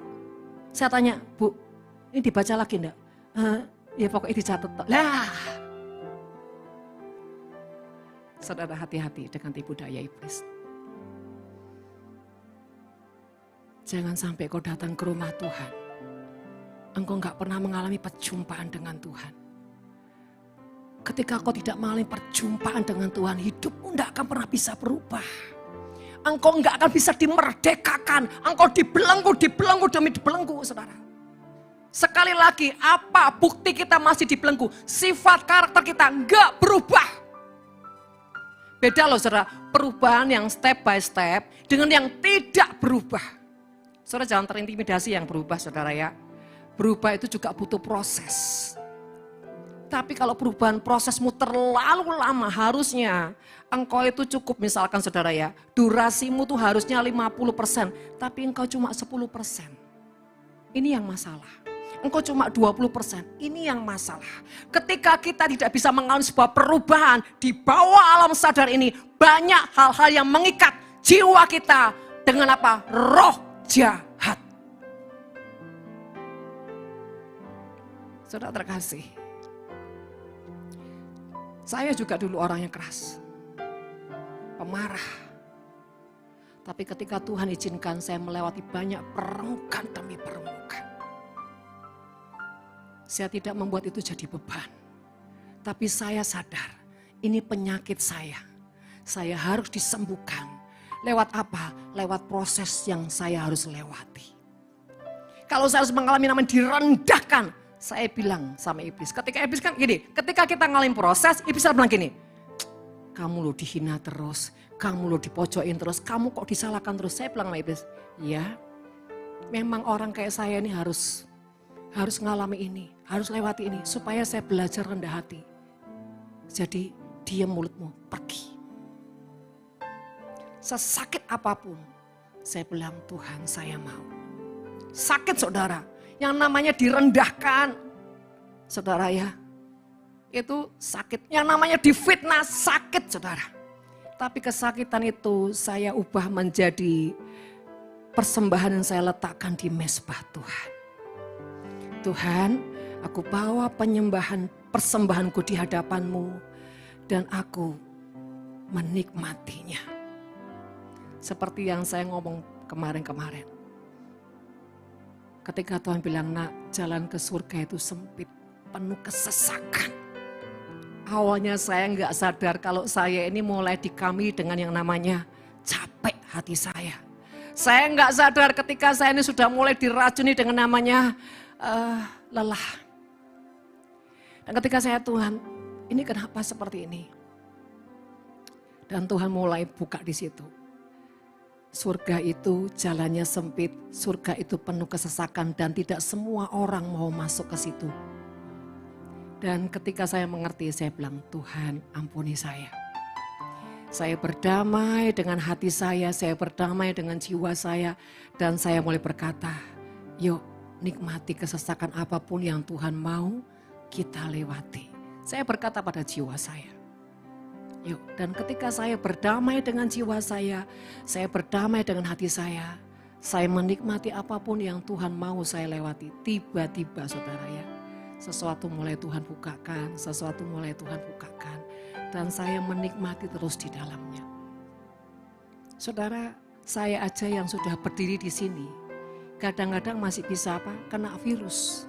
Saya tanya, Bu, ini dibaca lagi enggak? Ya pokoknya dicatat. Lah. Saudara hati-hati dengan tipu daya iblis. Jangan sampai kau datang ke rumah Tuhan. Engkau enggak pernah mengalami perjumpaan dengan Tuhan. Ketika kau tidak mengalami perjumpaan dengan Tuhan, hidupmu enggak akan pernah bisa berubah. engkau enggak akan bisa dimerdekakan. Engkau dibelenggu demi dibelenggu, saudara. Sekali lagi, apa bukti kita masih dibelenggu? Sifat karakter kita enggak berubah. Beda loh saudara, perubahan yang step by step dengan yang tidak berubah. Saudara jangan terintimidasi yang berubah saudara ya. Berubah itu juga butuh proses. Tapi kalau perubahan prosesmu terlalu lama, harusnya engkau itu cukup misalkan saudara ya, durasimu tuh harusnya 50%, tapi engkau cuma 10%. Ini yang masalah. Engkau cuma 20%, ini yang masalah. Ketika kita tidak bisa mengalami sebuah perubahan di bawah alam sadar ini, banyak hal-hal yang mengikat jiwa kita dengan apa? Roh jahat. Saudara terkasih, saya juga dulu orang yang keras, pemarah. Tapi ketika Tuhan izinkan saya melewati banyak perenggan demi perenggan, saya tidak membuat itu jadi beban. Tapi saya sadar, ini penyakit saya. Saya harus disembuhkan. Lewat apa? Lewat proses yang saya harus lewati. Kalau saya harus mengalami namanya direndahkan, saya bilang sama iblis, ketika iblis kan gini, ketika kita ngalamin proses, iblis bilang gini, kamu lo dihina terus, kamu lo dipojokin terus, kamu kok disalahkan terus. Saya bilang sama iblis, ya memang orang kayak saya ini harus ngalami ini, harus lewati ini, supaya saya belajar rendah hati. Jadi diam mulutmu, pergi. Sesakit apapun, saya bilang Tuhan saya mau. Sakit saudara, yang namanya direndahkan, saudara ya, itu sakit. Yang namanya difitnah sakit saudara. Tapi kesakitan itu saya ubah menjadi persembahan yang saya letakkan di mezbah Tuhan. Tuhan, aku bawa persembahanku di hadapan-Mu dan aku menikmatinya. Seperti yang saya ngomong kemarin-kemarin. Ketika Tuhan bilang, nak, jalan ke surga itu sempit, penuh kesesakan. Awalnya saya nggak sadar kalau saya ini mulai dikami dengan yang namanya capek hati saya. Saya nggak sadar ketika saya ini sudah mulai diracuni dengan namanya lelah. Dan ketika saya, Tuhan, ini kenapa seperti ini? Dan Tuhan mulai buka di situ. Surga itu jalannya sempit, surga itu penuh kesesakan dan tidak semua orang mau masuk ke situ. Dan ketika saya mengerti, saya bilang, Tuhan ampuni saya. Saya berdamai dengan hati saya berdamai dengan jiwa saya. Dan saya mulai berkata, yuk nikmati kesesakan apapun yang Tuhan mau kita lewati. Saya berkata pada jiwa saya. Yuk, dan ketika saya berdamai dengan jiwa saya berdamai dengan hati saya menikmati apapun yang Tuhan mau saya lewati. Tiba-tiba saudara ya, sesuatu mulai Tuhan bukakan, dan saya menikmati terus di dalamnya. Saudara, saya aja yang sudah berdiri di sini, kadang-kadang masih bisa kena virus.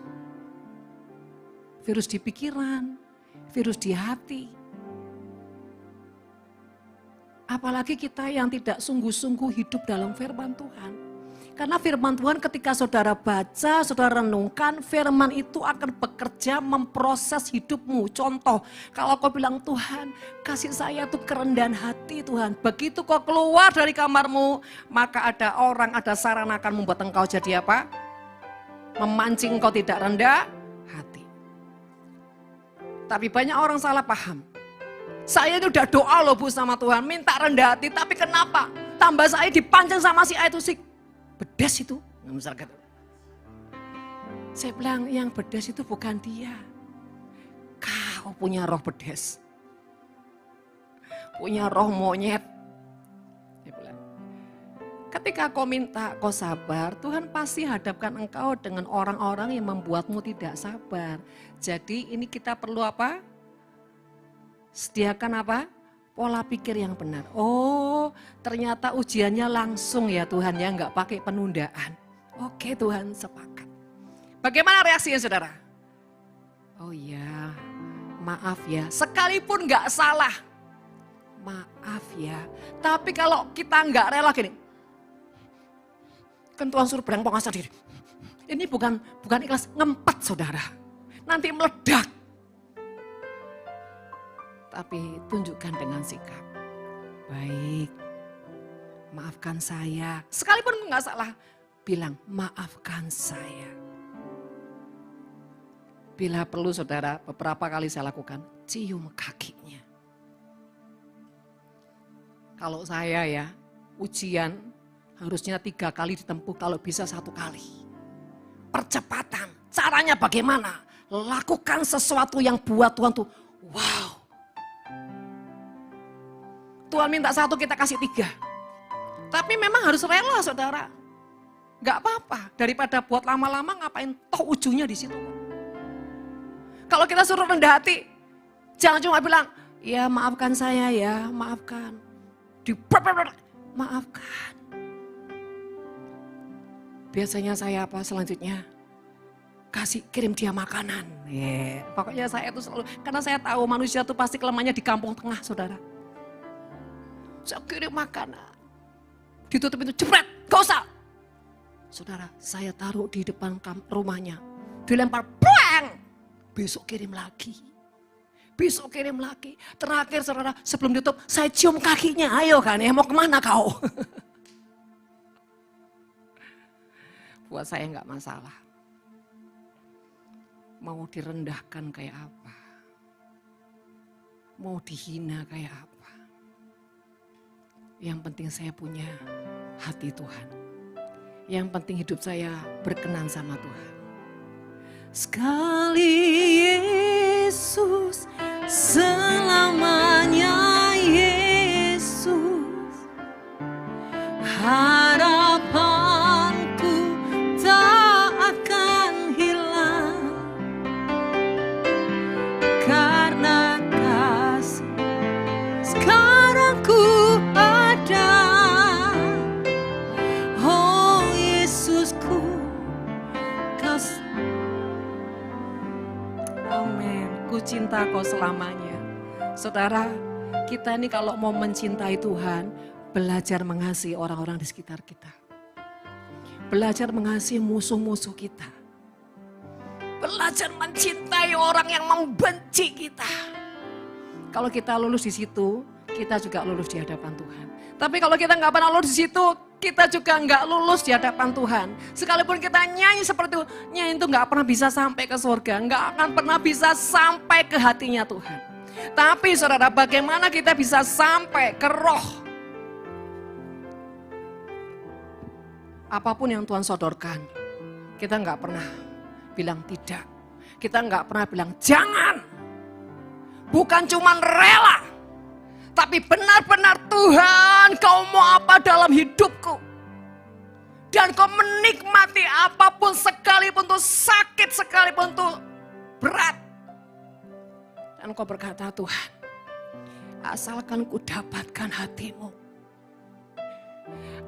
Virus di pikiran, virus di hati. Apalagi kita yang tidak sungguh-sungguh hidup dalam firman Tuhan. Karena firman Tuhan ketika saudara baca, saudara renungkan, firman itu akan bekerja memproses hidupmu. Contoh, kalau kau bilang, Tuhan kasih saya tuh kerendahan hati Tuhan. Begitu kau keluar dari kamarmu, maka ada orang, ada sarana akan membuat engkau jadi apa? Memancing kau tidak rendah hati. Tapi banyak orang salah paham. Saya itu udah doa loh Bu sama Tuhan, minta rendah hati, tapi kenapa? Tambah saya dipancing sama si A itu, si bedes itu. Misalkan. Saya bilang yang bedes itu bukan dia. Kau punya roh bedes. Punya roh monyet. Saya bilang. Ketika kau minta, kau sabar, Tuhan pasti hadapkan engkau dengan orang-orang yang membuatmu tidak sabar. Jadi ini kita perlu apa? Sediakan apa? Pola pikir yang benar. Oh, ternyata ujiannya langsung ya Tuhan ya, nggak pakai penundaan. Oke Tuhan, sepakat. Bagaimana reaksinya saudara? Oh iya, maaf ya, sekalipun nggak salah. maaf ya. Tapi kalau kita nggak rela gini, kan Tuhan suruh berangkat diri. Ini bukan ikhlas, ngempet saudara. Nanti meledak. Tapi tunjukkan dengan sikap. Baik, maafkan saya. Sekalipun nggak salah, bilang maafkan saya. Bila perlu saudara, beberapa kali saya lakukan, cium kakinya. Kalau saya ya, ujian harusnya 3 kali ditempuh, kalau bisa 1 kali. Percepatan, caranya bagaimana? Lakukan sesuatu yang buat Tuhan tuh, wow. Tuhan minta 1, kita kasih 3. Tapi memang harus rela saudara. Gak apa-apa, daripada buat lama-lama ngapain, toh ujungnya di situ. Kalau kita suruh rendah hati, jangan cuma bilang, ya maafkan saya ya, maafkan. Maafkan. Biasanya saya apa selanjutnya? Kirim dia makanan. Pokoknya saya itu selalu, karena saya tahu manusia itu pasti kelemahannya di kampung tengah saudara. Saya kirim makanan. Ditutup itu, jebret, gak usah. Saudara, saya taruh di depan rumahnya. Dilempar, puang. Besok kirim lagi. Besok kirim lagi. Terakhir saudara, sebelum ditutup, saya cium kakinya. Ayo kan ya, mau kemana kau? Buat saya enggak masalah. Mau direndahkan kayak apa? Mau dihina kayak apa? Yang penting saya punya hati Tuhan. Yang penting hidup saya berkenan sama Tuhan. Sekali Yesus, selamanya Yesus. Harapanku tak akan hilang, karena kasih sekarang ku ada. Oh Yesusku, kasih. Amin. Ku cinta kau selamanya. Saudara, kita ini kalau mau mencintai Tuhan, belajar mengasihi orang-orang di sekitar kita. Belajar mengasihi musuh-musuh kita. Belajar mencintai orang yang membenci kita. Kalau kita lulus di situ, kita juga lulus di hadapan Tuhan. Tapi kalau kita nggak pernah lulus di situ, kita juga nggak lulus di hadapan Tuhan. Sekalipun kita nyanyi seperti itu, nyanyi itu nggak pernah bisa sampai ke surga, nggak akan pernah bisa sampai ke hatinya Tuhan. Tapi saudara, bagaimana kita bisa sampai ke roh? Apapun yang Tuhan sodorkan, kita nggak pernah bilang tidak. Kita nggak pernah bilang jangan. Bukan cuman rela, tapi benar-benar Tuhan, kau mau apa dalam hidupku? Dan kau menikmati apapun, sekalipun itu sakit, sekalipun itu berat. Dan kau berkata, Tuhan, asalkan ku dapatkan hatimu.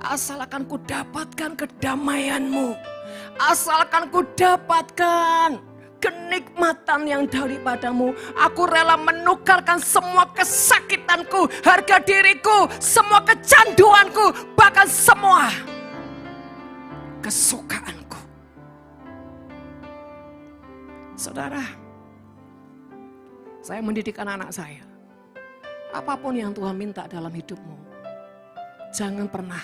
Asalkan ku dapatkan kedamaianmu. Asalkan ku dapatkan kenikmatan yang daripadamu. Aku rela menukarkan semua kesakitanku, harga diriku, semua kecanduanku, bahkan semua kesukaanku. Saudara, saya mendidik anak-anak saya. Apapun yang Tuhan minta dalam hidupmu, jangan pernah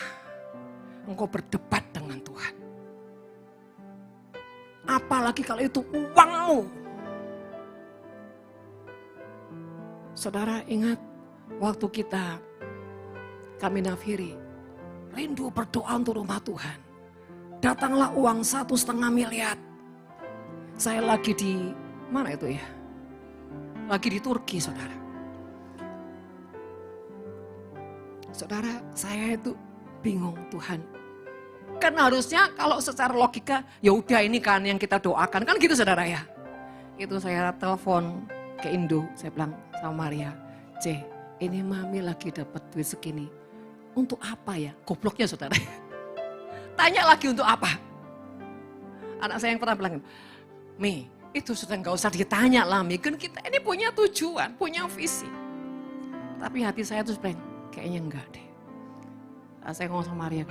engkau berdebat dengan Tuhan. Apalagi kalau itu uangmu. Saudara ingat waktu kami nafiri, rindu berdoa untuk rumah Tuhan. Datanglah uang 1,5 miliar. Saya lagi di, mana itu ya? Lagi di Turki saudara. Saudara, saya itu bingung Tuhan. Kan harusnya kalau secara logika, ya udah ini kan yang kita doakan, kan gitu saudara ya. Itu saya telepon ke Indo, saya bilang sama Maria, C, ini mami lagi dapat duit segini. Untuk apa ya? Gobloknya saudara. Tanya lagi untuk apa? Anak saya yang pernah bilang, Mi, itu sudah nggak usah ditanya lah Mi, kan kita ini punya tujuan, punya visi. Tapi hati saya tuh bilang, kayaknya enggak deh. Saya ngomong sama Maria,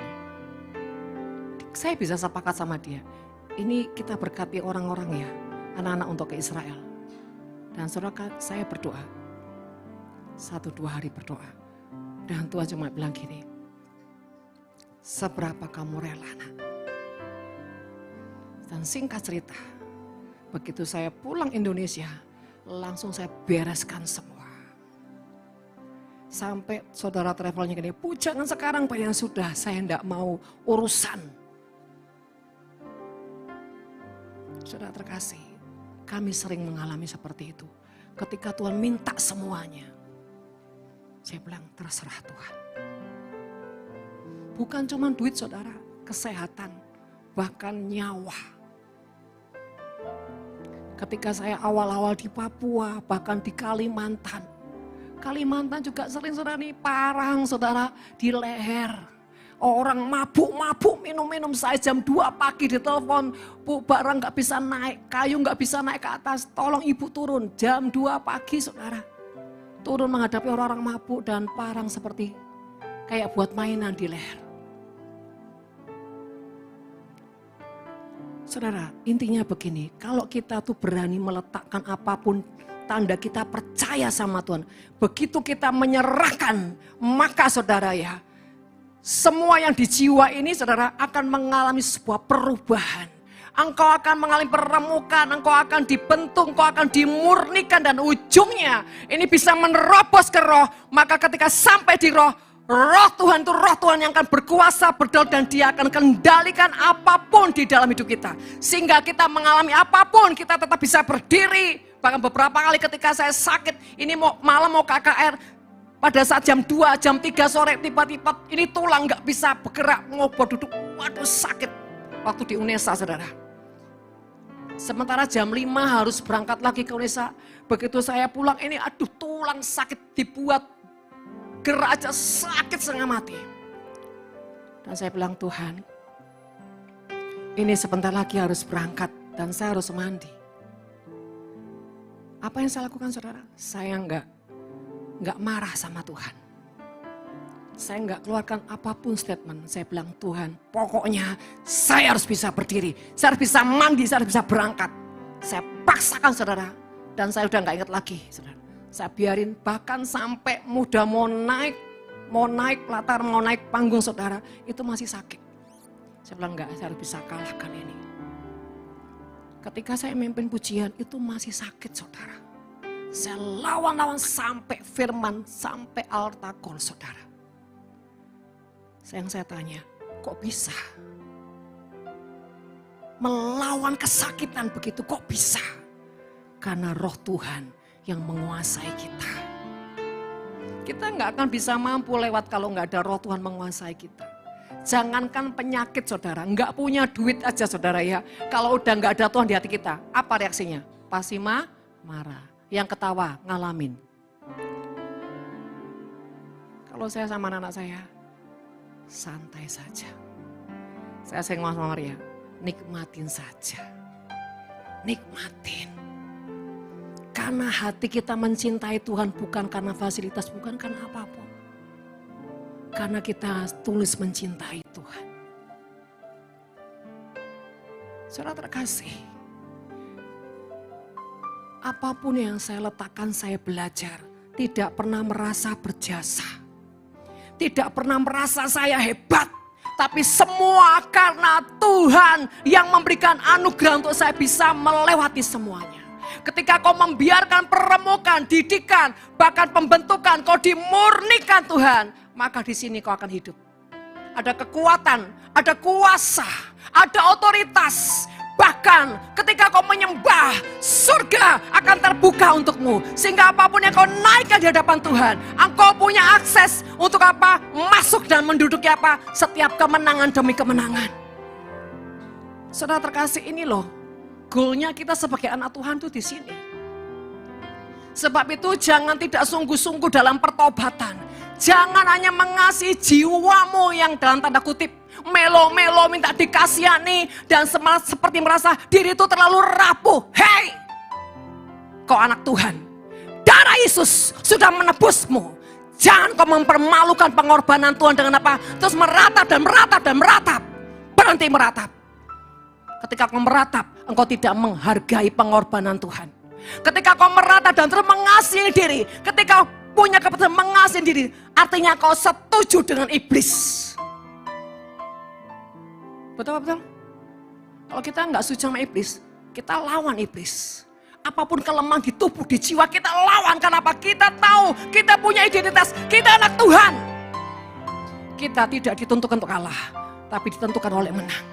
saya bisa sepakat sama dia. Ini kita berkati orang-orang ya, anak-anak untuk ke Israel. Dan saudara, saya berdoa. 1-2 hari berdoa. Dan Tuhan cuma bilang gini, seberapa kamu rela nak? Dan singkat cerita, begitu saya pulang Indonesia, langsung saya bereskan semua. Sampai saudara travelnya gini, jangan sekarang Pak, yang sudah, saya enggak mau urusan. Saudara terkasih, kami sering mengalami seperti itu. Ketika Tuhan minta semuanya, saya bilang terserah Tuhan. Bukan cuma duit saudara, kesehatan, bahkan nyawa. Ketika saya awal-awal di Papua, bahkan di Kalimantan. Kalimantan juga sering saudara nih, parang saudara di leher. Orang mabuk-mabuk minum-minum, saya jam 2 pagi ditelepon, Bu barang gak bisa naik, kayu gak bisa naik ke atas, tolong ibu turun. Jam 2 pagi saudara, turun menghadapi orang-orang mabuk dan parang seperti kayak buat mainan di leher. Saudara, intinya begini, kalau kita tuh berani meletakkan apapun, tanda kita percaya sama Tuhan. Begitu kita menyerahkan, maka saudara ya, semua yang di jiwa ini saudara akan mengalami sebuah perubahan. Engkau akan mengalami peremukan, engkau akan dibentuk, engkau akan dimurnikan dan ujungnya ini bisa menerobos ke roh. Maka ketika sampai di roh, roh Tuhan itu roh Tuhan yang akan berkuasa, berdaulat dan dia akan kendalikan apapun di dalam hidup kita. Sehingga kita mengalami apapun, kita tetap bisa berdiri. Bahkan beberapa kali ketika saya sakit, ini malam mau KKR, pada saat jam 2, jam 3 sore tiba-tiba ini tulang gak bisa bergerak, ngobrol duduk, waduh sakit. Waktu di UNESA saudara. Sementara jam 5 harus berangkat lagi ke UNESA. Begitu saya pulang ini aduh tulang sakit, dibuat gerak aja sakit setengah mati. Dan saya bilang Tuhan, ini sebentar lagi harus berangkat dan saya harus mandi. Apa yang saya lakukan saudara? Saya enggak marah sama Tuhan. Saya enggak keluarkan apapun statement. Saya bilang Tuhan, pokoknya saya harus bisa berdiri. Saya harus bisa mandi, saya harus bisa berangkat. Saya paksakan saudara. Dan saya udah enggak ingat lagi saudara. Saya biarin bahkan sampai muda mau naik latar, mau naik panggung saudara. Itu masih sakit. Saya bilang enggak, saya harus bisa kalahkan ini. Ketika saya memimpin pujian itu masih sakit saudara. Saya lawan-lawan sampai firman, sampai altakol saudara. Yang saya tanya, kok bisa? Melawan kesakitan begitu, kok bisa? Karena roh Tuhan yang menguasai kita. Kita nggak akan bisa mampu lewat kalau nggak ada roh Tuhan menguasai kita. Jangankan penyakit saudara, nggak punya duit aja saudara ya. Kalau udah nggak ada Tuhan di hati kita, apa reaksinya? Pasti marah. Yang ketawa, ngalamin. Kalau saya sama anak saya, santai saja. Saya ngomong sama Maria, nikmatin saja. Nikmatin. Karena hati kita mencintai Tuhan bukan karena fasilitas, bukan karena apapun. Karena kita tulus mencintai Tuhan. Saudara terkasih, apapun yang saya letakkan, saya belajar. Tidak pernah merasa berjasa. Tidak pernah merasa saya hebat. Tapi semua karena Tuhan yang memberikan anugerah untuk saya bisa melewati semuanya. Ketika kau membiarkan peremukan, didikan, bahkan pembentukan, kau dimurnikan Tuhan, maka di sini kau akan hidup. Ada kekuatan, ada kuasa, ada otoritas. Bahkan ketika kau menyembah, surga akan terbuka untukmu. Sehingga apapun yang kau naikkan di hadapan Tuhan, engkau punya akses untuk apa? Masuk dan menduduki apa? Setiap kemenangan demi kemenangan. Saudara terkasih, ini loh, goalnya kita sebagai anak Tuhan tuh di sini. Sebab itu jangan tidak sungguh-sungguh dalam pertobatan. Jangan hanya mengasihi jiwamu yang dalam tanda kutip melo-melo minta dikasihani dan seperti merasa diri itu terlalu rapuh. Hei, kau anak Tuhan, darah Yesus sudah menebusmu. Jangan kau mempermalukan pengorbanan Tuhan dengan apa? Terus meratap dan meratap dan meratap. Berhenti meratap. Ketika kau meratap, engkau tidak menghargai pengorbanan Tuhan. Ketika kau meratap dan terus mengasihi diri, ketika punya keputusan mengasihi diri, artinya kau setuju dengan iblis. Betul? Kalau kita nggak setuju sama iblis, kita lawan iblis. Apapun kelemahan di tubuh, di jiwa, kita lawan. Kenapa? Kita tahu, kita punya identitas, kita anak Tuhan. Kita tidak ditentukan untuk kalah, tapi ditentukan oleh menang.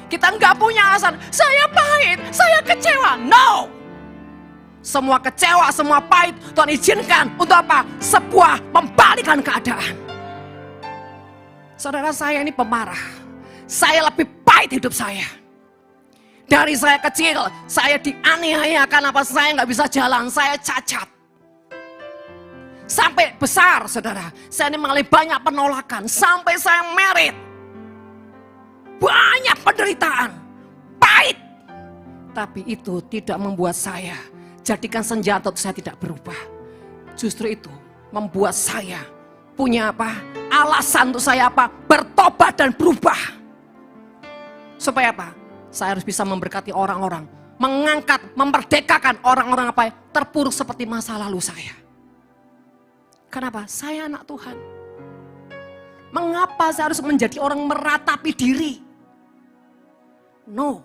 Kita nggak punya alasan, saya pahit, saya kecewa. No! Semua kecewa, semua pahit, Tuhan izinkan untuk apa? Sebuah membalikan keadaan. Saudara, saya ini pemarah. Saya lebih pahit hidup saya. Dari saya kecil, saya dianiaya karena apa? Saya nggak bisa jalan, saya cacat. Sampai besar, saudara, saya ini mengalami banyak penolakan. Sampai saya merit, banyak penderitaan, pahit. Tapi itu tidak membuat saya jadikan senjata untuk saya tidak berubah. Justru itu membuat saya punya apa? Alasan untuk saya apa? Bertobat dan berubah. Supaya apa? Saya harus bisa memberkati orang-orang, mengangkat, memerdekakan orang-orang apa terpuruk seperti masa lalu saya. Kenapa? Saya anak Tuhan. Mengapa saya harus menjadi orang meratapi diri? No.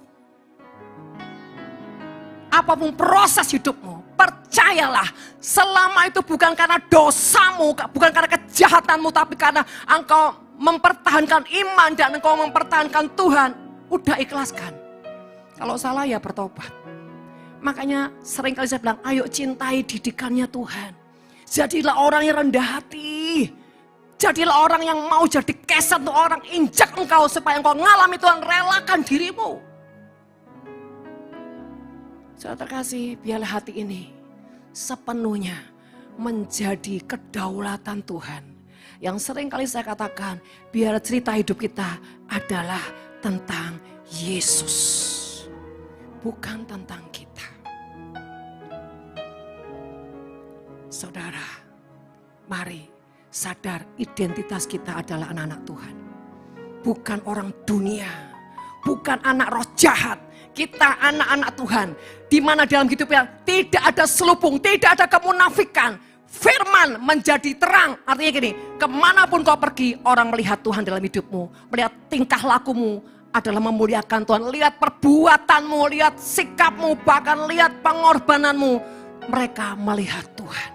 Apapun proses hidupmu, percayalah, selama itu bukan karena dosamu, bukan karena kejahatanmu, tapi karena engkau mempertahankan iman dan engkau mempertahankan Tuhan, udah ikhlaskan. Kalau salah ya bertobat. Makanya sering kali saya bilang, ayo cintai didikannya Tuhan. Jadilah orang yang rendah hati. Jadilah orang yang mau jadi keset untuk orang injak engkau supaya engkau ngalami Tuhan, relakan dirimu. Saudara terkasih, biarlah hati ini sepenuhnya menjadi kedaulatan Tuhan. Yang sering kali saya katakan, biar cerita hidup kita adalah tentang Yesus. Bukan tentang kita. Saudara, mari sadar identitas kita adalah anak-anak Tuhan. Bukan orang dunia, bukan anak roh jahat. Kita anak-anak Tuhan. Di mana dalam hidupnya tidak ada selubung, tidak ada kemunafikan. Firman menjadi terang. Artinya gini, kemanapun kau pergi, orang melihat Tuhan dalam hidupmu. Melihat tingkah lakumu adalah memuliakan Tuhan. Lihat perbuatanmu, lihat sikapmu, bahkan lihat pengorbananmu. Mereka melihat Tuhan.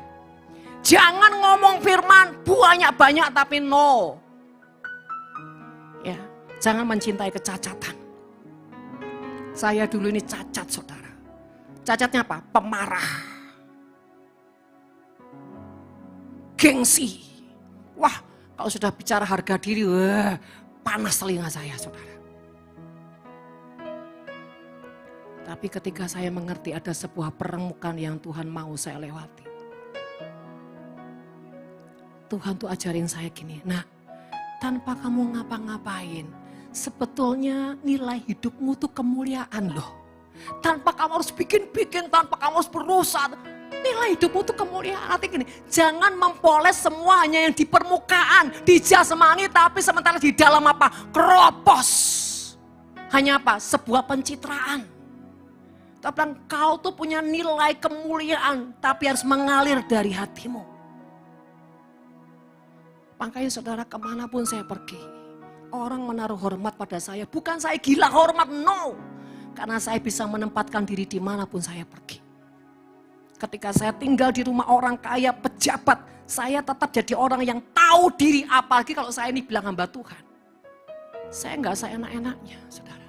Jangan ngomong firman banyak-banyak tapi no. Ya, jangan mencintai kecacatan. Saya dulu ini cacat, saudara. Cacatnya apa? Pemarah. Gengsi. Wah, kalau sudah bicara harga diri, wah, panas telinga saya, saudara. Tapi ketika saya mengerti ada sebuah permukaan yang Tuhan mau saya lewati. Tuhan tuh ajarin saya gini, nah tanpa kamu ngapa-ngapain, sebetulnya nilai hidupmu tuh kemuliaan loh. Tanpa kamu harus bikin-bikin, tanpa kamu harus berusaha, nilai hidupmu tuh kemuliaan. Artinya gini, jangan mempoles semuanya yang di permukaan, di jasmani, tapi sementara di dalam apa? Keropos. Hanya apa? Sebuah pencitraan. Tapi engkau tuh punya nilai kemuliaan, tapi harus mengalir dari hatimu. Makanya saudara, kemanapun saya pergi, orang menaruh hormat pada saya. Bukan saya gila hormat, no. Karena saya bisa menempatkan diri dimanapun saya pergi. Ketika saya tinggal di rumah orang kaya, pejabat, saya tetap jadi orang yang tahu diri. Apalagi kalau saya ini bilang hamba Tuhan. Saya enggak seenak-enaknya, saudara.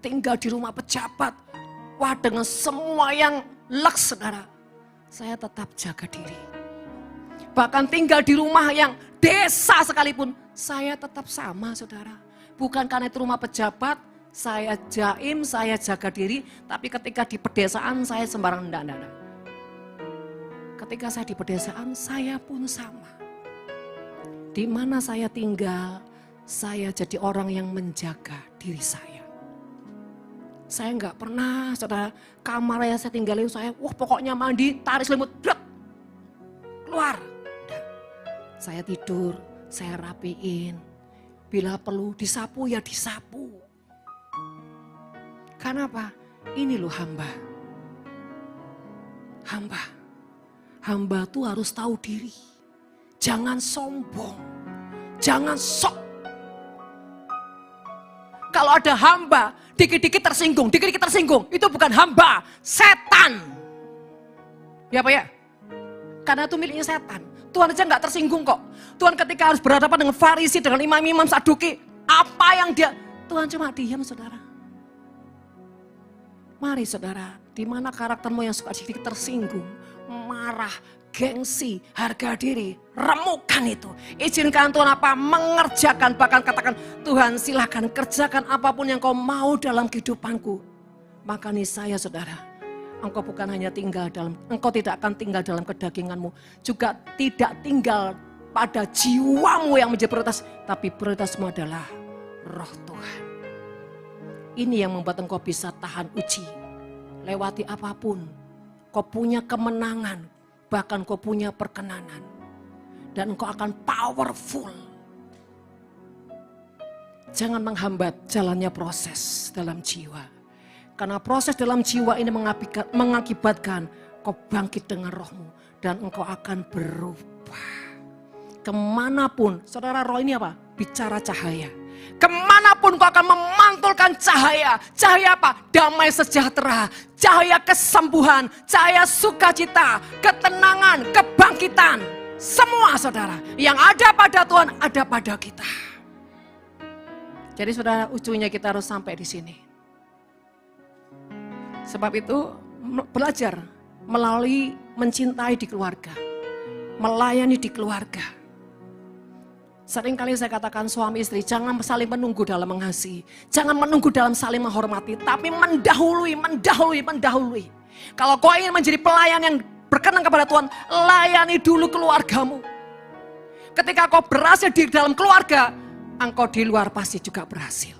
Tinggal di rumah pejabat, wah dengan semua yang leks, saudara. Saya tetap jaga diri. Bahkan tinggal di rumah yang desa sekalipun, saya tetap sama, saudara. Bukan karena itu rumah pejabat, saya jaim, saya jaga diri. Tapi ketika di pedesaan, saya sembarang enggak. Ketika saya di pedesaan, saya pun sama. Di mana saya tinggal, saya jadi orang yang menjaga diri saya. Saya enggak pernah, saudara, kamar yang saya tinggalin, saya, wah pokoknya mandi, tarik selimut, keluar. Enggak. Saya tidur, saya rapiin. Bila perlu disapu ya disapu. Karena apa? Ini loh hamba. Hamba tuh harus tahu diri. Jangan sombong. Jangan sok. Kalau ada hamba, dikit-dikit tersinggung. Itu bukan hamba, setan. Ya Pak ya? Karena itu miliknya setan. Tuhan aja gak tersinggung kok. Tuhan ketika harus berhadapan dengan Farisi, dengan imam-imam Saduki. Apa yang dia... Tuhan cuma diam saudara. Mari saudara, di mana karaktermu yang suka sedikit tersinggung, marah, gengsi, harga diri, remukan itu. Izinkan Tuhan apa? Mengerjakan, bahkan katakan, Tuhan silakan kerjakan apapun yang kau mau dalam kehidupanku. Maka niscaya saudara, engkau bukan hanya engkau tidak akan tinggal dalam kedaginganmu, juga tidak tinggal pada jiwamu yang menjadi prioritas, tapi prioritasmu adalah Roh Tuhan. Ini yang membuat engkau bisa tahan uji, lewati apapun. Kau punya kemenangan, bahkan kau punya perkenanan. Dan engkau akan powerful. Jangan menghambat jalannya proses dalam jiwa. Karena proses dalam jiwa ini mengakibatkan kau bangkit dengan rohmu. Dan engkau akan berubah. Kemanapun, saudara, roh ini apa? Bicara cahaya. Kemanapun kau akan memantulkan cahaya. Cahaya apa? Damai sejahtera. Cahaya kesembuhan. Cahaya sukacita. Ketenangan. Kebangkitan. Semua saudara. Yang ada pada Tuhan ada pada kita. Jadi saudara, ujungnya kita harus sampai di sini. Sebab itu belajar melalui mencintai di keluarga. Melayani di keluarga. Seringkali saya katakan suami istri jangan saling menunggu dalam mengasihi. Jangan menunggu dalam saling menghormati. Tapi mendahului. Kalau kau ingin menjadi pelayan yang berkenan kepada Tuhan, layani dulu keluargamu. Ketika kau berhasil di dalam keluarga, engkau di luar pasti juga berhasil.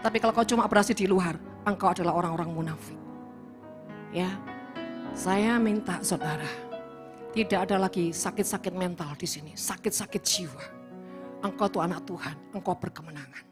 Tapi kalau kau cuma berhasil di luar, engkau adalah orang-orang munafik. Ya, saya minta saudara, tidak ada lagi sakit-sakit mental di sini, sakit-sakit jiwa. Engkau tuh anak Tuhan, engkau berkemenangan.